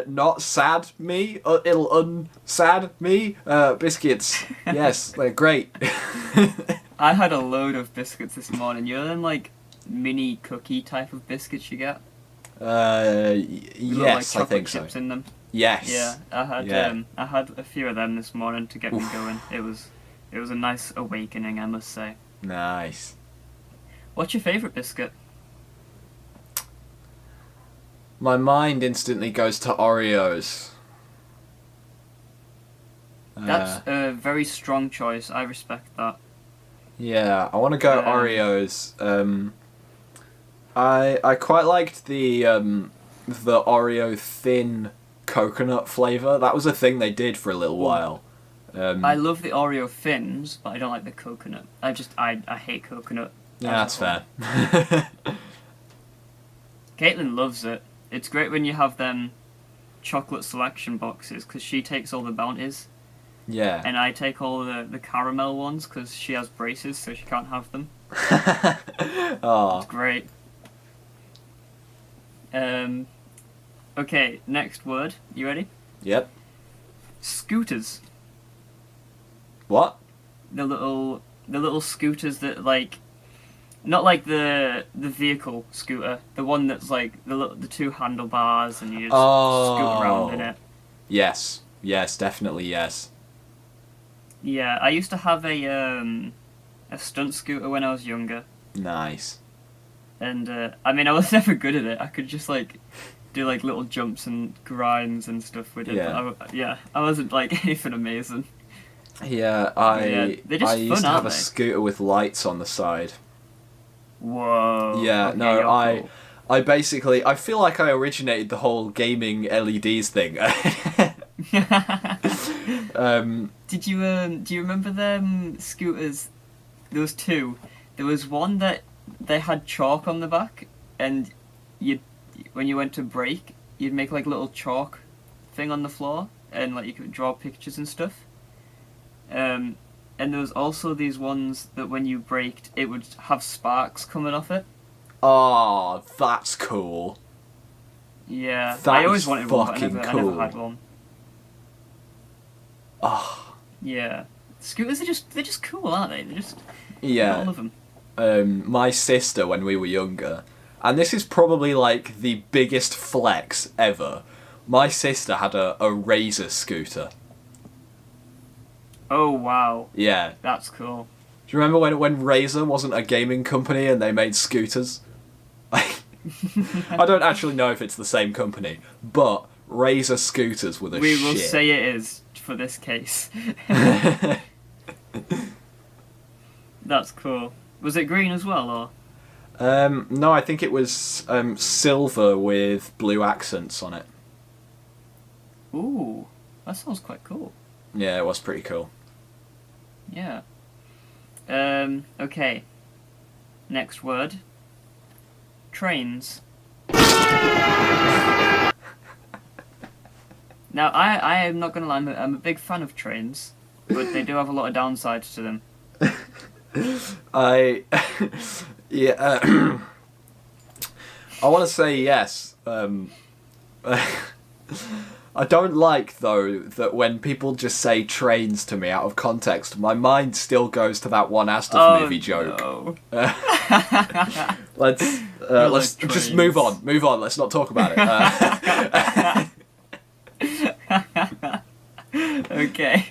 not sad me? It'll unsad me? Biscuits. Yes, they're great. I had a load of biscuits this morning. You know them like mini cookie type of biscuits you get? With little, like, Yes, I chocolate think so. chips in them. Yes. Yeah, I had a few of them this morning to get me going. It was a nice awakening, I must say. Nice. What's your favourite biscuit? My mind instantly goes to Oreos. That's a very strong choice. I respect that. Yeah, I want to go Oreos. I quite liked the Oreo thin coconut flavor. That was a thing they did for a little while. I love the Oreo thins, but I don't like the coconut. I hate coconut. Yeah, that's fair. Caitlin loves it. It's great when you have them chocolate selection boxes because she takes all the bounties. Yeah. And I take all the caramel ones because she has braces, so she can't have them. Oh. It's great. Okay, next word. You ready? Yep. Scooters. What? The little scooters that like, not like the vehicle scooter, the one that's like the two handlebars and you just scoot around in Oh. it. Yes. Yes, definitely yes. Yeah, I used to have a stunt scooter when I was younger, Nice. and I mean I was never good at it. I could just like do like little jumps and grinds and stuff with it, Yeah. but I wasn't like anything amazing. Yeah, But yeah, they're I just used fun, to have aren't a they? scooter with lights on the side. Whoa. Yeah, Okay, no, you're cool. I basically I feel like I originated the whole gaming LEDs thing. um, Do you remember them scooters? There was two. There was one that they had chalk on the back, and you when you went to brake, you'd make like a little chalk thing on the floor, and like you could draw pictures and stuff. Um, and there was also these ones that when you braked, it would have sparks coming off it. oh, that's cool. Yeah, I That is always wanted one, but fucking I never had cool. one. Oh, Yeah, scooters they're just cool, aren't they? You gotta yeah. love them. My sister when we were younger, and this is probably like the biggest flex ever. My sister had a Razor scooter. Oh wow, Yeah. that's cool. Do you remember when Razor wasn't a gaming company and they made scooters? I don't actually know if it's the same company, but Razor scooters were the We will shit. say it is for this case. That's cool. Was it green as well, or? No, I think it was silver with blue accents on it. Ooh, that sounds quite cool. Yeah, it was pretty cool. Yeah. Okay. Next word. Trains. Now, I am not gonna lie, I'm a big fan of trains, but they do have a lot of downsides to them. I yeah. I want to say yes. I don't like though that when people just say trains to me out of context, my mind still goes to that one Astov movie joke. No. Let's You let's like just trains. move on. Move on. Let's not talk about it. Okay.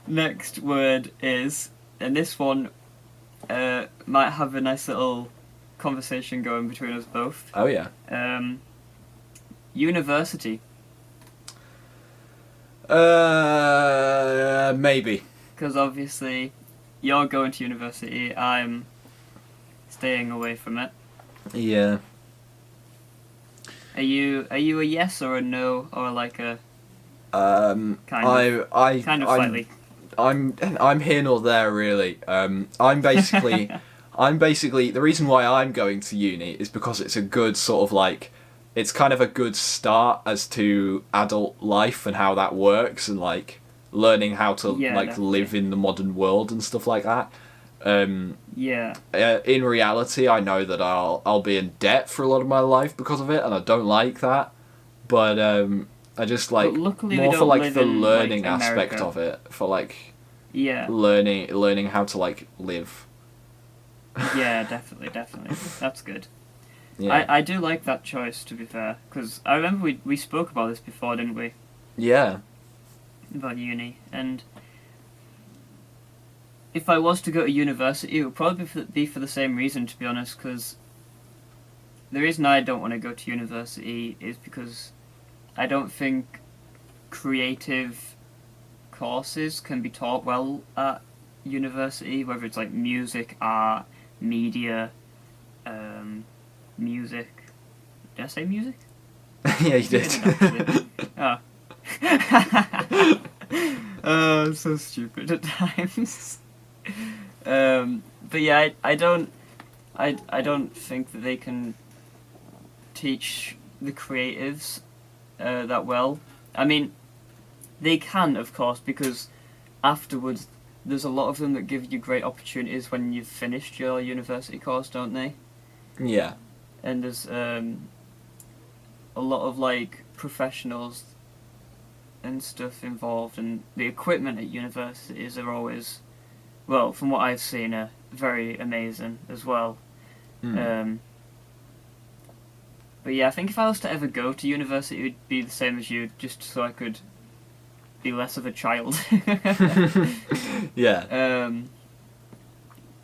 Next word is, and this one might have a nice little conversation going between us both. Oh yeah. University. Maybe. Because obviously you're going to university, I'm staying away from it. Yeah. Are you a yes or a no or like a Kind of slightly? I'm here nor there really. I'm basically the reason why I'm going to uni is because it's a good sort of like it's kind of a good start as to adult life and how that works and like learning how to Yeah, like definitely. live in the modern world and stuff like that. Yeah. In reality, I know that I'll be in debt for a lot of my life because of it, and I don't like that. But I just like But luckily we more for don't like live the in, learning like, aspect America. of it, for like Yeah. learning how to like live. Yeah, definitely. That's good. Yeah, I do like that choice, to be fair, because I remember we spoke about this before, didn't we? yeah, About uni, and if I was to go to university, it would probably be for the same reason, to be honest, because the reason I don't want to go to university is because I don't think creative courses can be taught well at university, whether it's like music, art, media, music. Did I say music? yeah. You I did. didn't actually. Oh. I'm so stupid at times. But yeah, I don't think that they can teach the creatives that well. I mean, they can, of course, because afterwards there's a lot of them that give you great opportunities when you've finished your university course, don't they? Yeah, and there's a lot of like professionals and stuff involved, and the equipment at universities are always, well, from what I've seen, are very amazing as well. Mm. But yeah, I think if I was to ever go to university, it would be the same as you, just so I could be less of a child. Yeah.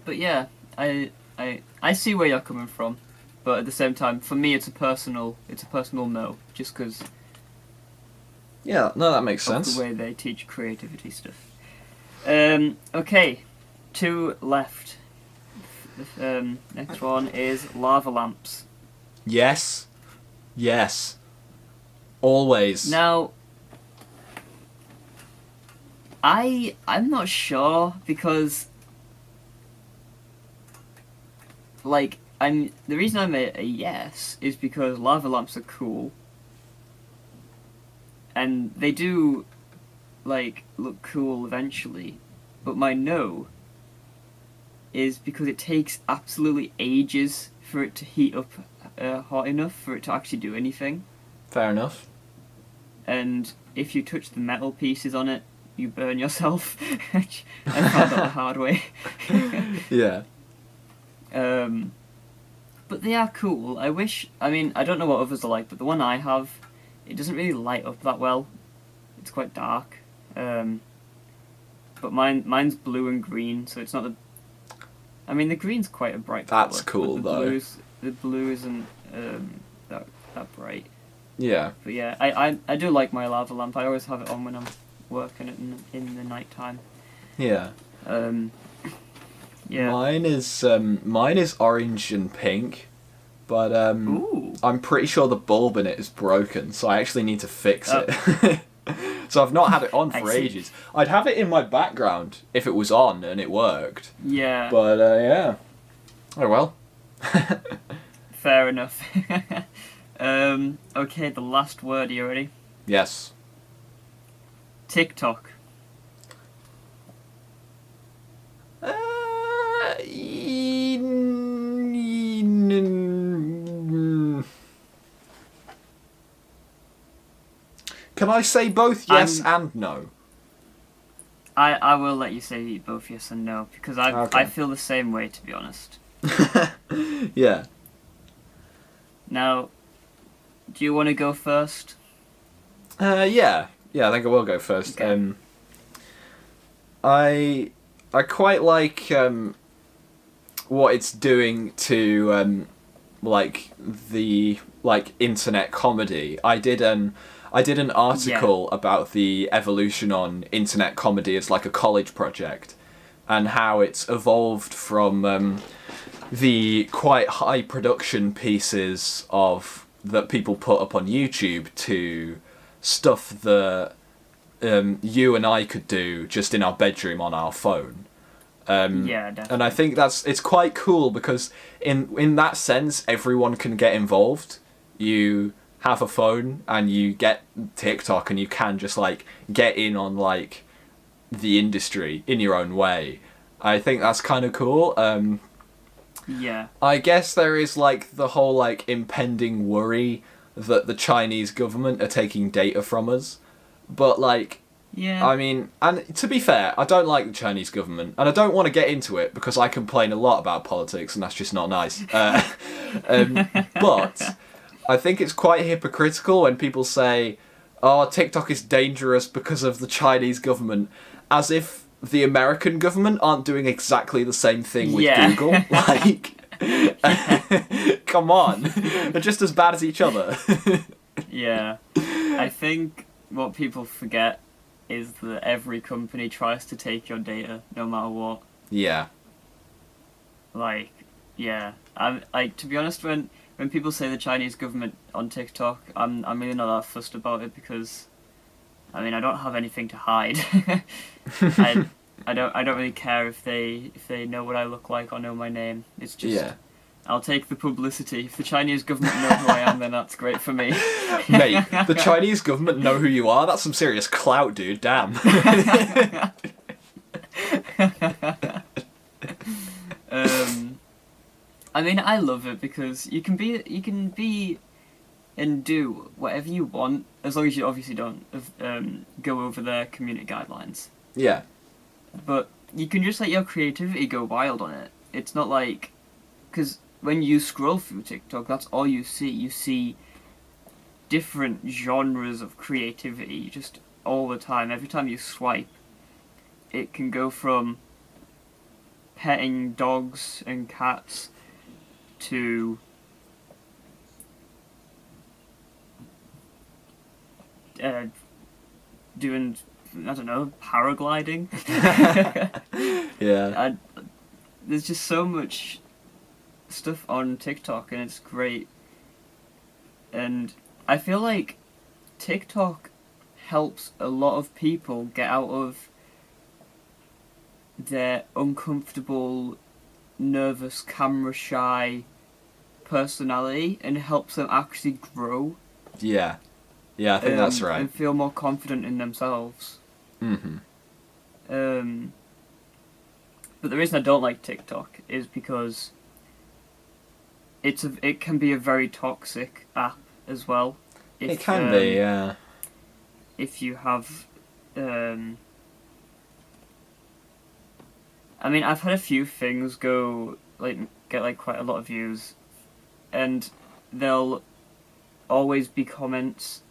But yeah, I see where you're coming from, but at the same time, for me, it's a personal no, just because Yeah, no, that makes of sense. the way they teach creativity stuff. Okay, 2 left. Next one is lava lamps. Yes. Yes. Always. Now, I'm not sure because, like, the reason I'm a yes is because lava lamps are cool, and they do, like, look cool eventually. But my no is because it takes absolutely ages for it to heat up hot enough for it to actually do anything. Fair enough. And if you touch the metal pieces on it, you burn yourself. I found that the hard way. Yeah. But they are cool. I don't know what others are like, but the one I have, it doesn't really light up that well. It's quite dark. But mine's blue and green, so it's not the... I mean, the green's quite a bright colour. That's cool, but though. The blue isn't that bright. Yeah. But yeah, I do like my lava lamp. I always have it on when I'm working in the night time. Yeah. Yeah. Mine is orange and pink, but Ooh. I'm pretty sure the bulb in it is broken, so I actually need to fix it. So I've not had it on for ages. I'd have it in my background if it was on and it worked. Yeah. But yeah. Oh well. Fair enough. Okay, the last word. Are you ready? Yes. TikTok. Can I say both yes and no? I will let you say both yes and no, because I feel the same way, to be honest. Yeah. Now, do you want to go first? Yeah, I think I will go first. Okay. I quite like what it's doing to the internet comedy. I did an article about the evolution on internet comedy as like a college project, and how it's evolved from the quite high production pieces that people put up on YouTube to stuff that you and I could do just in our bedroom on our phone. Yeah, definitely. And I think it's quite cool because in that sense everyone can get involved. You have a phone and you get TikTok and you can just like get in on like the industry in your own way. I think that's kind of cool. Yeah. I guess there is like the whole like impending worry that the Chinese government are taking data from us. But like, yeah. I mean, and to be fair, I don't like the Chinese government, and I don't want to get into it because I complain a lot about politics, and that's just not nice. But I think it's quite hypocritical when people say, "Oh, TikTok is dangerous because of the Chinese government," as if the American government aren't doing exactly the same thing with Google. Like, come on, they're just as bad as each other. Yeah, I think what people forget is that every company tries to take your data, no matter what. Yeah. Like, yeah, I'm like, to be honest, when people say the Chinese government on TikTok, I'm really not that fussed about it because, I mean, I don't have anything to hide. I don't really care if they know what I look like or know my name. It's just I'll take the publicity. If the Chinese government know who I am, then that's great for me. Mate, the Chinese government know who you are? That's some serious clout, dude. Damn. mean, I love it because you can be and do whatever you want as long as you obviously don't go over their community guidelines. Yeah. But you can just let your creativity go wild on it. It's not like, because when you scroll through TikTok, that's all you see. You see different genres of creativity just all the time. Every time you swipe, it can go from petting dogs and cats to doing, I don't know, paragliding. Yeah. There's just so much stuff on TikTok and it's great. And I feel like TikTok helps a lot of people get out of their uncomfortable, nervous, camera shy personality and helps them actually grow. Yeah. Yeah, I think that's right. And feel more confident in themselves. Mm-hmm. But the reason I don't like TikTok is because it can be a very toxic app as well. It can be, yeah. If you have, I mean, I've had a few things get quite a lot of views, and there'll always be comments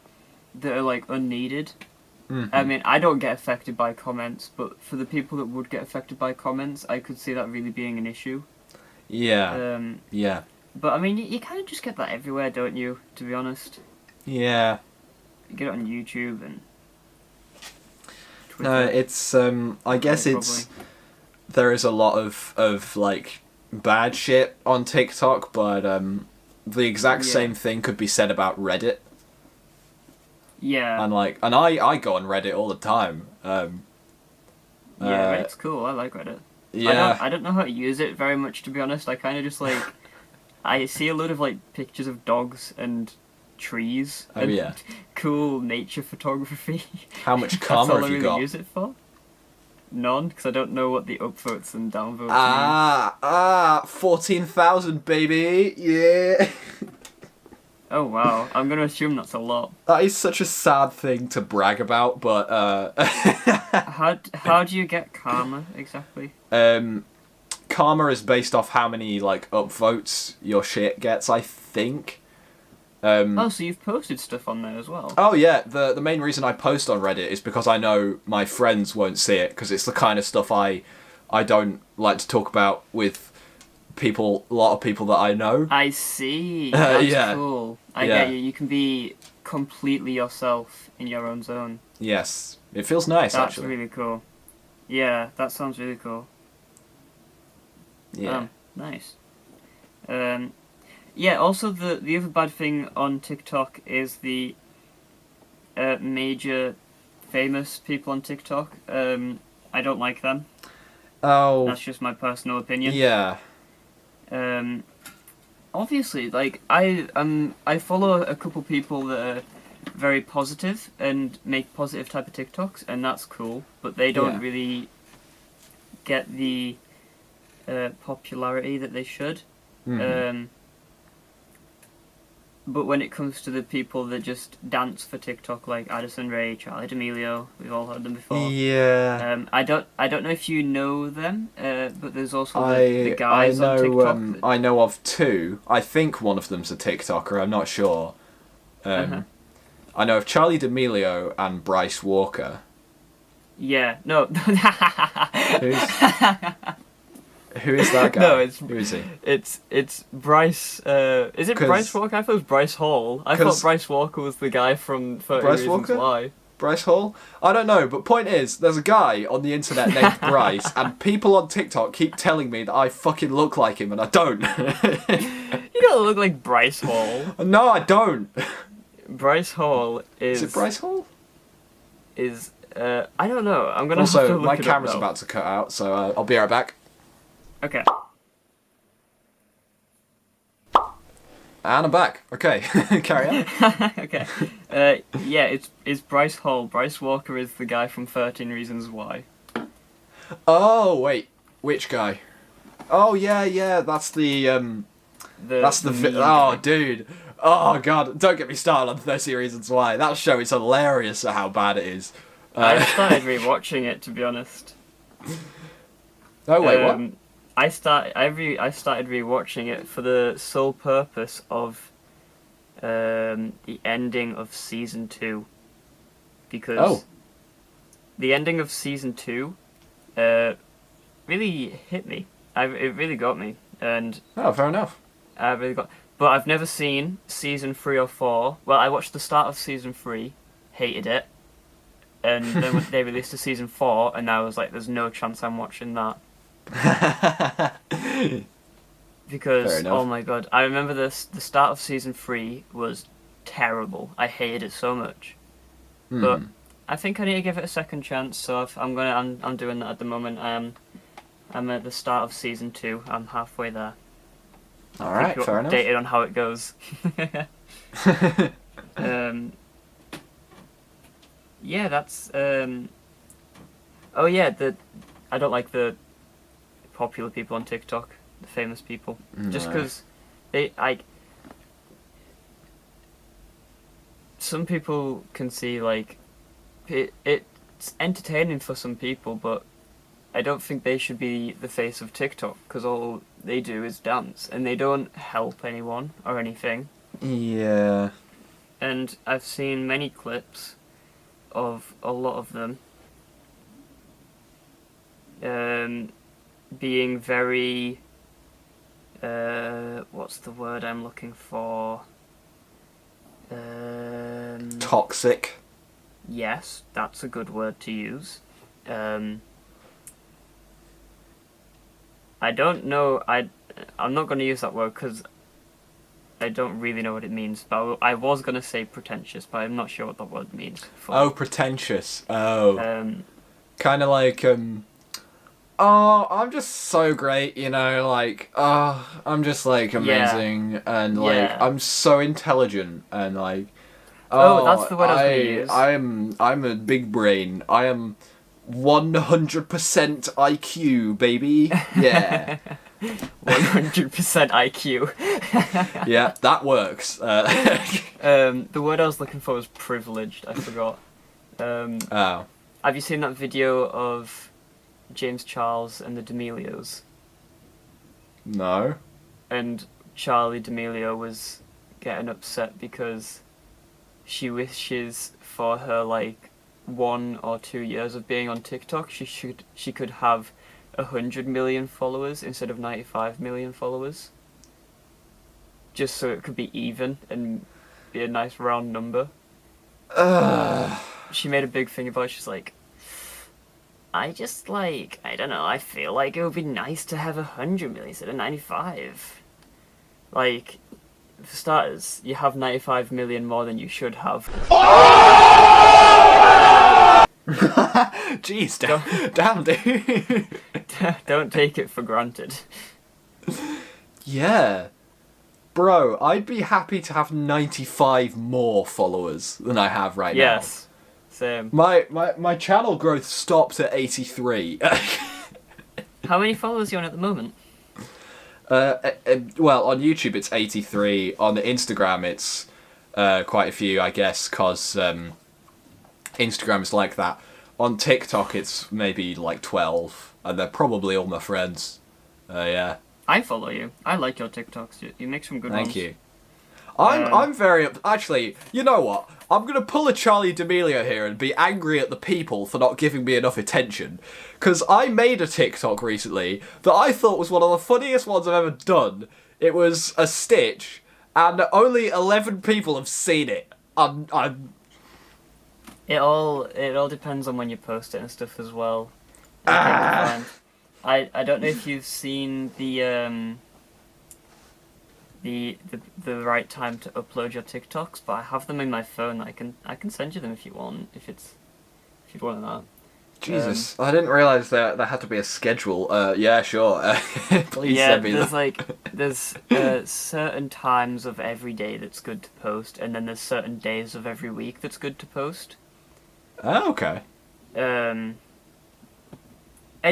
that are unneeded. Mm-hmm. I mean, I don't get affected by comments, but for the people that would get affected by comments, I could see that really being an issue. Yeah. Yeah. But I mean, you kind of just get that everywhere, don't you? To be honest. Yeah. You get it on YouTube and Twitter. No, it's I guess it's probably. There is a lot of bad shit on TikTok, but the exact same thing could be said about Reddit. Yeah. And I go on Reddit all the time. Reddit's cool. I like Reddit. Yeah. I don't know how to use it very much, to be honest. I kind of just I see a load of pictures of dogs and trees. Oh, and yeah. Cool nature photography. How much That's karma all have I you really got? use it for. None, because I don't know what the upvotes and downvotes mean. 14,000, baby, yeah. Oh wow, I'm gonna assume that's a lot. That is such a sad thing to brag about, but How do you get karma exactly? Karma is based off how many upvotes your shit gets, I think. Oh, so you've posted stuff on there as well? Oh yeah, the main reason I post on Reddit is because I know my friends won't see it, because it's the kind of stuff I don't like to talk about with a lot of people that I know. I see. That's yeah. cool. I get you. You can be completely yourself in your own zone. Yes, it feels nice. That's actually. really cool. Yeah, that sounds really cool. Yeah. Nice. Yeah, also the other bad thing on TikTok is the major famous people on TikTok. I don't like them. Oh. That's just my personal opinion. Yeah. Obviously, I follow a couple people that are very positive and make positive type of TikToks, and that's cool. But they don't really get the popularity that they should. Mm-hmm. But when it comes to the people that just dance for TikTok, like Addison Rae, Charlie D'Amelio, we've all heard them before. Yeah. I don't know if you know them, but there's also the guys on TikTok. I know of two. I think one of them's a TikToker. I'm not sure. I know of Charlie D'Amelio and Bryce Walker. Yeah. No. Who is that guy? No, who is he? It's Bryce. Is it Bryce Walker? I thought it was Bryce Hall. I thought Bryce Walker was the guy from 30 Bryce Reasons Walker? Why. Bryce Hall? I don't know, but point is, there's a guy on the internet named Bryce, and people on TikTok keep telling me that I fucking look like him, and I don't. You don't look like Bryce Hall. No, I don't. Bryce Hall is... Is it Bryce Hall? I don't know. I'm gonna have to Also, look my it up camera's now. about to cut out, so I'll be right back. Okay. And I'm back. Okay, carry on. Okay. Yeah, it's Bryce Hall. Bryce Walker is the guy from 13 Reasons Why. Oh, wait. Which guy? Oh, yeah, that's the That's the meme oh, guy. dude. Oh god, don't get me started on 30 Reasons Why. That show is hilarious at how bad it is. I started rewatching it, to be honest. Oh wait, what? I started rewatching it for the sole purpose of the ending of season 2, because Oh. the ending of season 2 really hit me. It really got me, and Oh, fair enough. I really got. But I've never seen season 3 or 4. Well, I watched the start of season 3, hated it, and then when they released a season 4, and I was like, "There's no chance I'm watching that." Fair Because enough. oh my god, I remember this. The start of season 3 was terrible. I hated it so much. But Hmm. I think I need to give it a second chance. So I'm doing that at the moment. I'm at the start of season 2. I'm halfway there. I'll All keep right, you fair enough. updated on how it goes. um, yeah, that's oh yeah, I don't like the popular people on TikTok, the famous people, just No. because they like. Some people can see like it's entertaining for some people, but I don't think they should be the face of TikTok because all they do is dance and they don't help anyone or anything. Yeah. And I've seen many clips of a lot of them being very what's the word I'm looking for? Toxic. Yes, that's a good word to use. I don't know. I'm not going to use that word because I don't really know what it means. But I was going to say pretentious, but I'm not sure what that word means. Oh, pretentious. Oh. Um, Kind of like, oh, I'm just so great, you know, like, oh, I'm just, like, yeah, amazing, and, like, yeah. I'm so intelligent, and, like, Oh, that's oh, the word I was going to use. I'm a big brain. I am 100% IQ, baby. Yeah. 100% IQ. Yeah, that works. The word I was looking for was privileged. I forgot. Oh. Have you seen that video of James Charles and the D'Amelios? No. And Charlie D'Amelio was getting upset because she wishes for her like 1 or 2 years of being on TikTok she could have 100 million followers instead of 95 million followers, just so it could be even and be a nice round number. Ugh. She made a big thing about it. She's like, I just like, I don't know, I feel like it would be nice to have 100 million instead of 95. Like, for starters, you have 95 million more than you should have. Jeez, damn, dude. Don't take it for granted. Yeah. Bro, I'd be happy to have 95 more followers than I have right now. Yes, same. My channel growth stopped at 83. How many followers are you on at the moment? Well, on YouTube it's 83. On Instagram it's quite a few, I guess, because Instagram is like that. On TikTok it's maybe like 12, and they're probably all my friends. Yeah. I follow you. I like your TikToks. You make some good ones. Thank you. I'm very actually. You know what? I'm gonna pull a Charlie D'Amelio here and be angry at the people for not giving me enough attention, because I made a TikTok recently that I thought was one of the funniest ones I've ever done. It was a stitch, and only 11 people have seen it. I'm It all depends on when you post it and stuff as well. I think you'll find. I don't know if you've seen the right time to upload your TikToks, but I have them in my phone. I can send you them if you want. If you'd want that. Jesus, I didn't realise there had to be a schedule. Yeah, sure. Please Yeah, send me there's them. like there's certain times of every day that's good to post, and then there's certain days of every week that's good to post. Oh, okay. And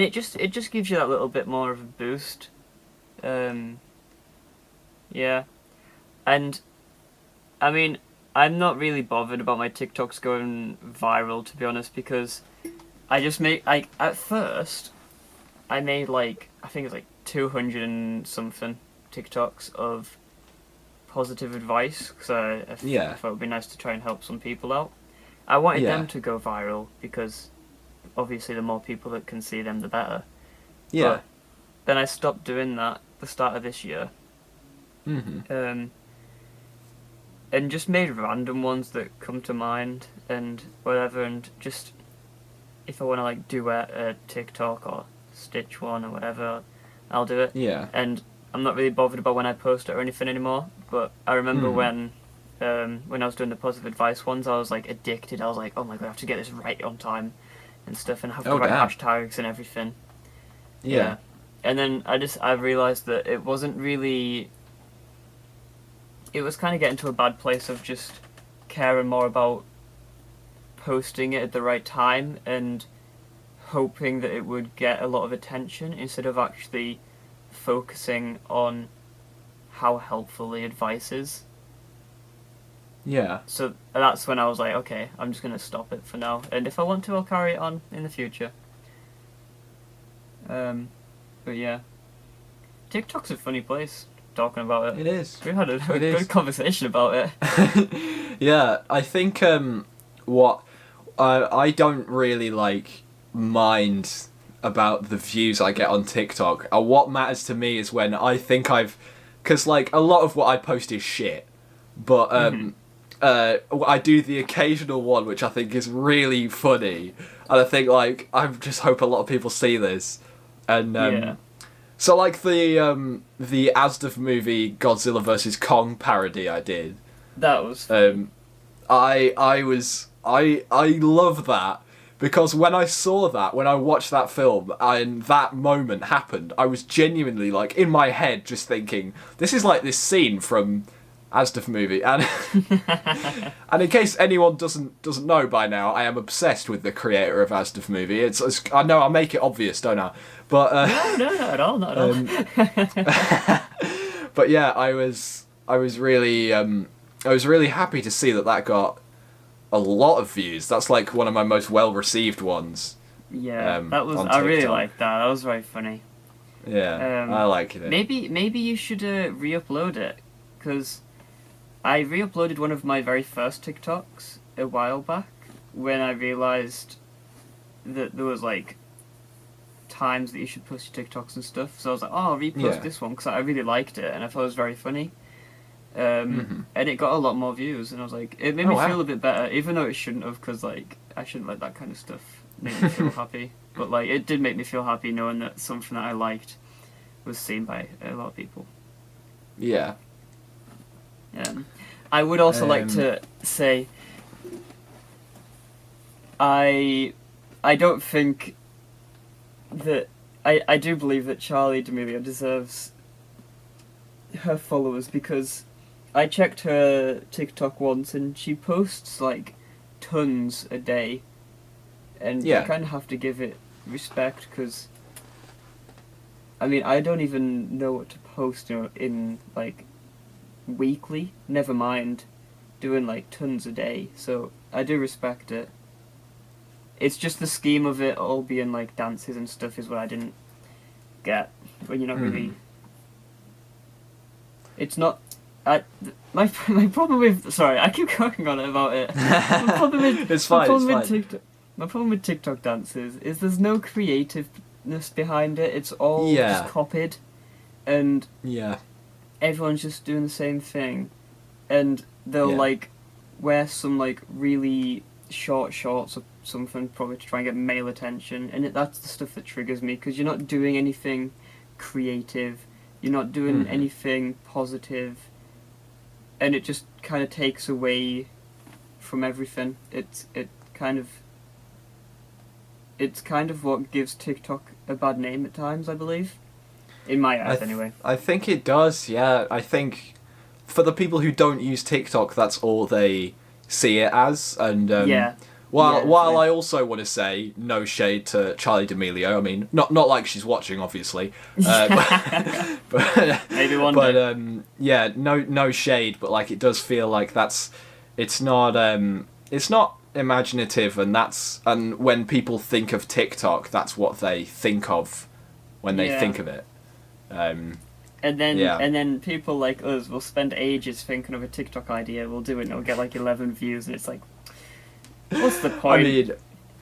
it just gives you that little bit more of a boost. Yeah. And I mean, I'm not really bothered about my TikToks going viral, to be honest, because I just make like at first I made like I think it's like 200 and something TikToks of positive advice because I Yeah. thought it would be nice to try and help some people out. I wanted Yeah. them to go viral because obviously the more people that can see them, the better. Yeah. But then I stopped doing that at the start of this year, Mhm. um, and just made random ones that come to mind and whatever, and just if I want to like duet a TikTok or stitch one or whatever, I'll do it. Yeah. And I'm not really bothered about when I post it or anything anymore. But I remember Mhm. when I was doing the positive advice ones, I was like addicted. I was like, oh my god, I have to get this right on time and stuff, and have the Oh right damn. hashtags and everything. Yeah. Yeah. And then I realized that it wasn't really. It was kind of getting to a bad place of just caring more about posting it at the right time and hoping that it would get a lot of attention instead of actually focusing on how helpful the advice is. Yeah. So that's when I was like, okay, I'm just going to stop it for now. And if I want to, I'll carry it on in the future. But yeah, TikTok's a funny place talking about it. It is. We had a It good is. conversation about it. Yeah, I think what I don't really like mind about the views I get on TikTok. What matters to me is when I think because like a lot of what I post is shit, but Mhm. I do the occasional one which I think is really funny, and I think like I just hope a lot of people see this, and Yeah, so like the Asdaf movie Godzilla vs Kong parody I did. that was funny. I love that because when I saw that, when I watched that film and that moment happened, I was genuinely like in my head just thinking, this is like this scene from Asdaf movie, and and in case anyone doesn't know by now, I am obsessed with the creator of Asdaf movie. It's I know I make it obvious, don't I? But No, no, not at all, not at all. but yeah, I was really I was really happy to see that got a lot of views. That's like one of my most well received ones. Yeah, that was. On I really TikTok. liked that. That was very funny. Yeah, I like it. Maybe you should re-upload it, because I re-uploaded one of my very first TikToks a while back when I realized that there was like times that you should post your TikToks and stuff. So I was like, oh, I'll repost Yeah. this one because I really liked it and I thought it was very funny. Mhm. And it got a lot more views, and I was like, it made Oh, me wow. feel a bit better, even though it shouldn't have, because like I shouldn't let that kind of stuff make me feel happy. But like it did make me feel happy knowing that something that I liked was seen by a lot of people. Yeah. I would also like Um, to say I don't think that I do believe that Charlie D'Amelio deserves her followers because I checked her TikTok once and she posts like tons a day, and Yeah. you kind of have to give it respect because I mean I don't even know what to post, in like weekly. Never mind doing like tons a day. So I do respect it. It's just the scheme of it all being like dances and stuff is what I didn't get. When you're not really. It's not. My problem with sorry I keep going on about it. My problem with It's my fine. problem It's with fine. TikTok. My problem with TikTok dances is there's no creativeness behind it. It's all Yeah. just copied, and Yeah. everyone's just doing the same thing, and they'll Yeah. like wear some like really short shorts or something probably to try and get male attention, and that's the stuff that triggers me because you're not doing anything creative, you're not doing Mhm. anything positive, and it just kind of takes away from everything. It's kind of what gives TikTok a bad name at times, I believe, in my eyes anyway. I think it does. Yeah. I think for the people who don't use TikTok, that's all they see it as, and Yeah. While I also want to say no shade to Charlie D'Amelio. I mean, not like she's watching, obviously. But maybe one day. yeah, no shade, but like it does feel like it's not imaginative, and when people think of TikTok, that's what they think of when they think of it. And then people like us will spend ages thinking of a TikTok idea. We'll do it and it'll get like 11 views, and it's like, what's the point?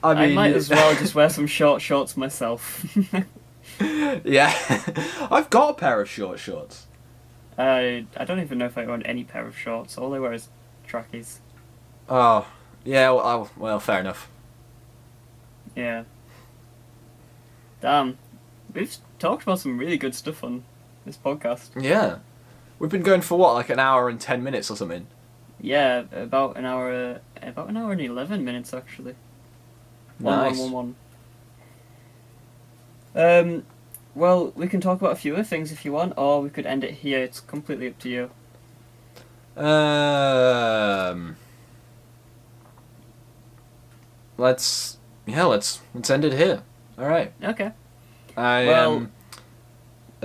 I might as well just wear some short shorts myself. Yeah, I've got a pair of short shorts. I don't even know if I own any pair of shorts. All I wear is trackies. Oh, yeah. Well, fair enough. Yeah. Damn, we've talked about some really good stuff on this podcast. Yeah, we've been going for what, like an hour and 10 minutes or something. Yeah, about an hour and 11 minutes actually. Nice. 1. Well, we can talk about a few other things if you want, or we could end it here. It's completely up to you. Let's end it here. All right. Okay. I'll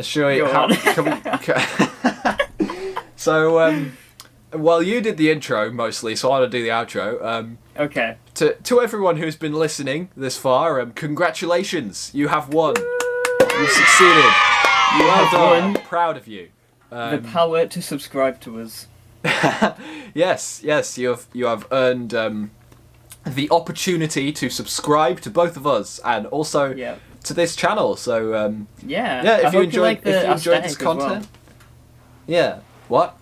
show you how. So, well, you did the intro mostly, so I'll do the outro. Okay. To everyone who's been listening this far, congratulations! You have won. You've succeeded. You have won. Proud of you. The power to subscribe to us. Yes, you have earned the opportunity to subscribe to both of us and also to this channel. So if you enjoyed this content, well. What?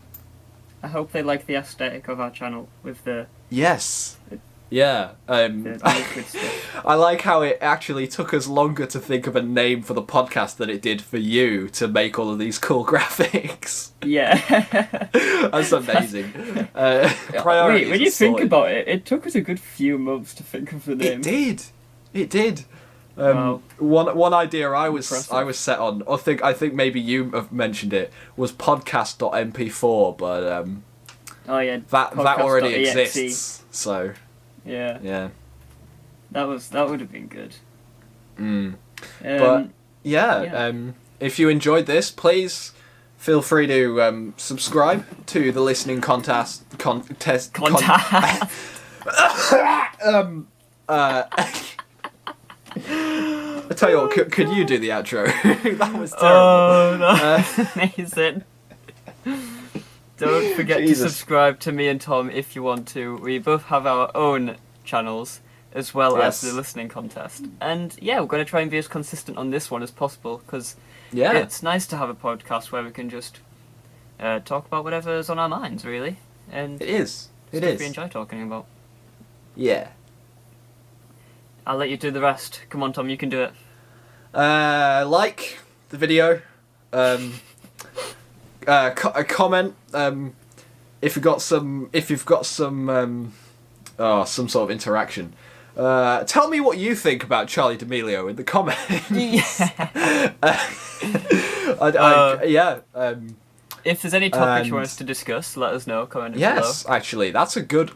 I hope they like the aesthetic of our channel with the liquid stuff. I like how it actually took us longer to think of a name for the podcast than it did for you to make all of these cool graphics. Yeah. That's amazing. Wait, when you think about it, it took us a good few months to think of the name. It did. Wow. One idea I was set on, I think maybe you have mentioned it, was podcast.mp4, but that already exists. So yeah. That would have been good. But if you enjoyed this, please feel free to subscribe to the listening contest. I tell you what, could you do the outro? That was terrible. Oh, no. Amazing. Don't forget to subscribe to me and Tom if you want to. We both have our own channels as well as the listening contest. And we're going to try and be as consistent on this one as possible because it's nice to have a podcast where we can just talk about whatever's on our minds, really. And it is. Stuff we enjoy talking about. Yeah. I'll let you do the rest. Come on, Tom, you can do it. Like the video. A comment. If you've got some some sort of interaction. Tell me what you think about Charlie D'Amelio in the comments. If there's any topics you want us to discuss, let us know. Comment below. Yes, actually, that's a good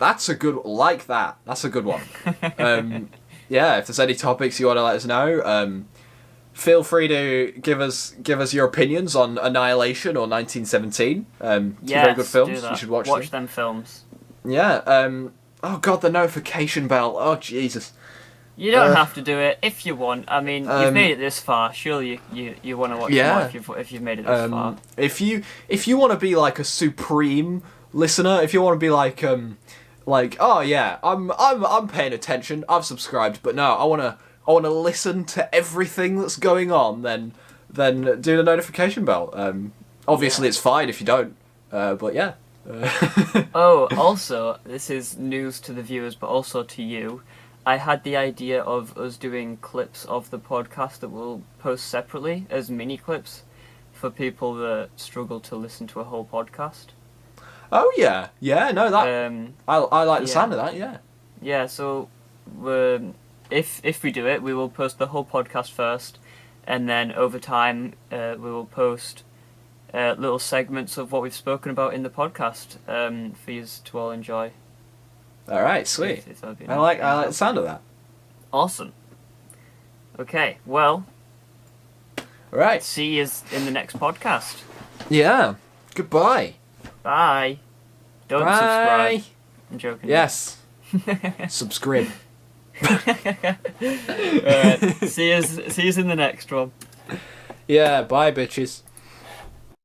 like that. That's a good one. If there's any topics you want to let us know, feel free to give us your opinions on Annihilation or 1917. Two very good films. You should watch them films. Yeah. Oh God, the notification bell. Oh Jesus. You don't have to do it if you want. I mean, you've made it this far. Surely you want to watch more if you've made it this far. If you want to be like a supreme listener, if you want to be like oh yeah, I'm paying attention. I've subscribed, but no, I want to listen to everything that's going on. Then do the notification bell. Obviously, it's fine if you don't. But yeah. Oh, also, this is news to the viewers, but also to you. I had the idea of us doing clips of the podcast that we'll post separately as mini clips for people that struggle to listen to a whole podcast. Oh yeah, no, that I like the sound of that. Yeah. Yeah. So, if we do it, we will post the whole podcast first, and then over time, we will post little segments of what we've spoken about in the podcast for you to all enjoy. All right, sweet. It's all been- I like the sound of that. Awesome. Okay, well, All right. see you in the next podcast. Yeah. Goodbye. Bye. Don't Bye. subscribe. I'm joking. Yes. Subscribe. Alright, see you in the next one. Yeah. Bye, bitches.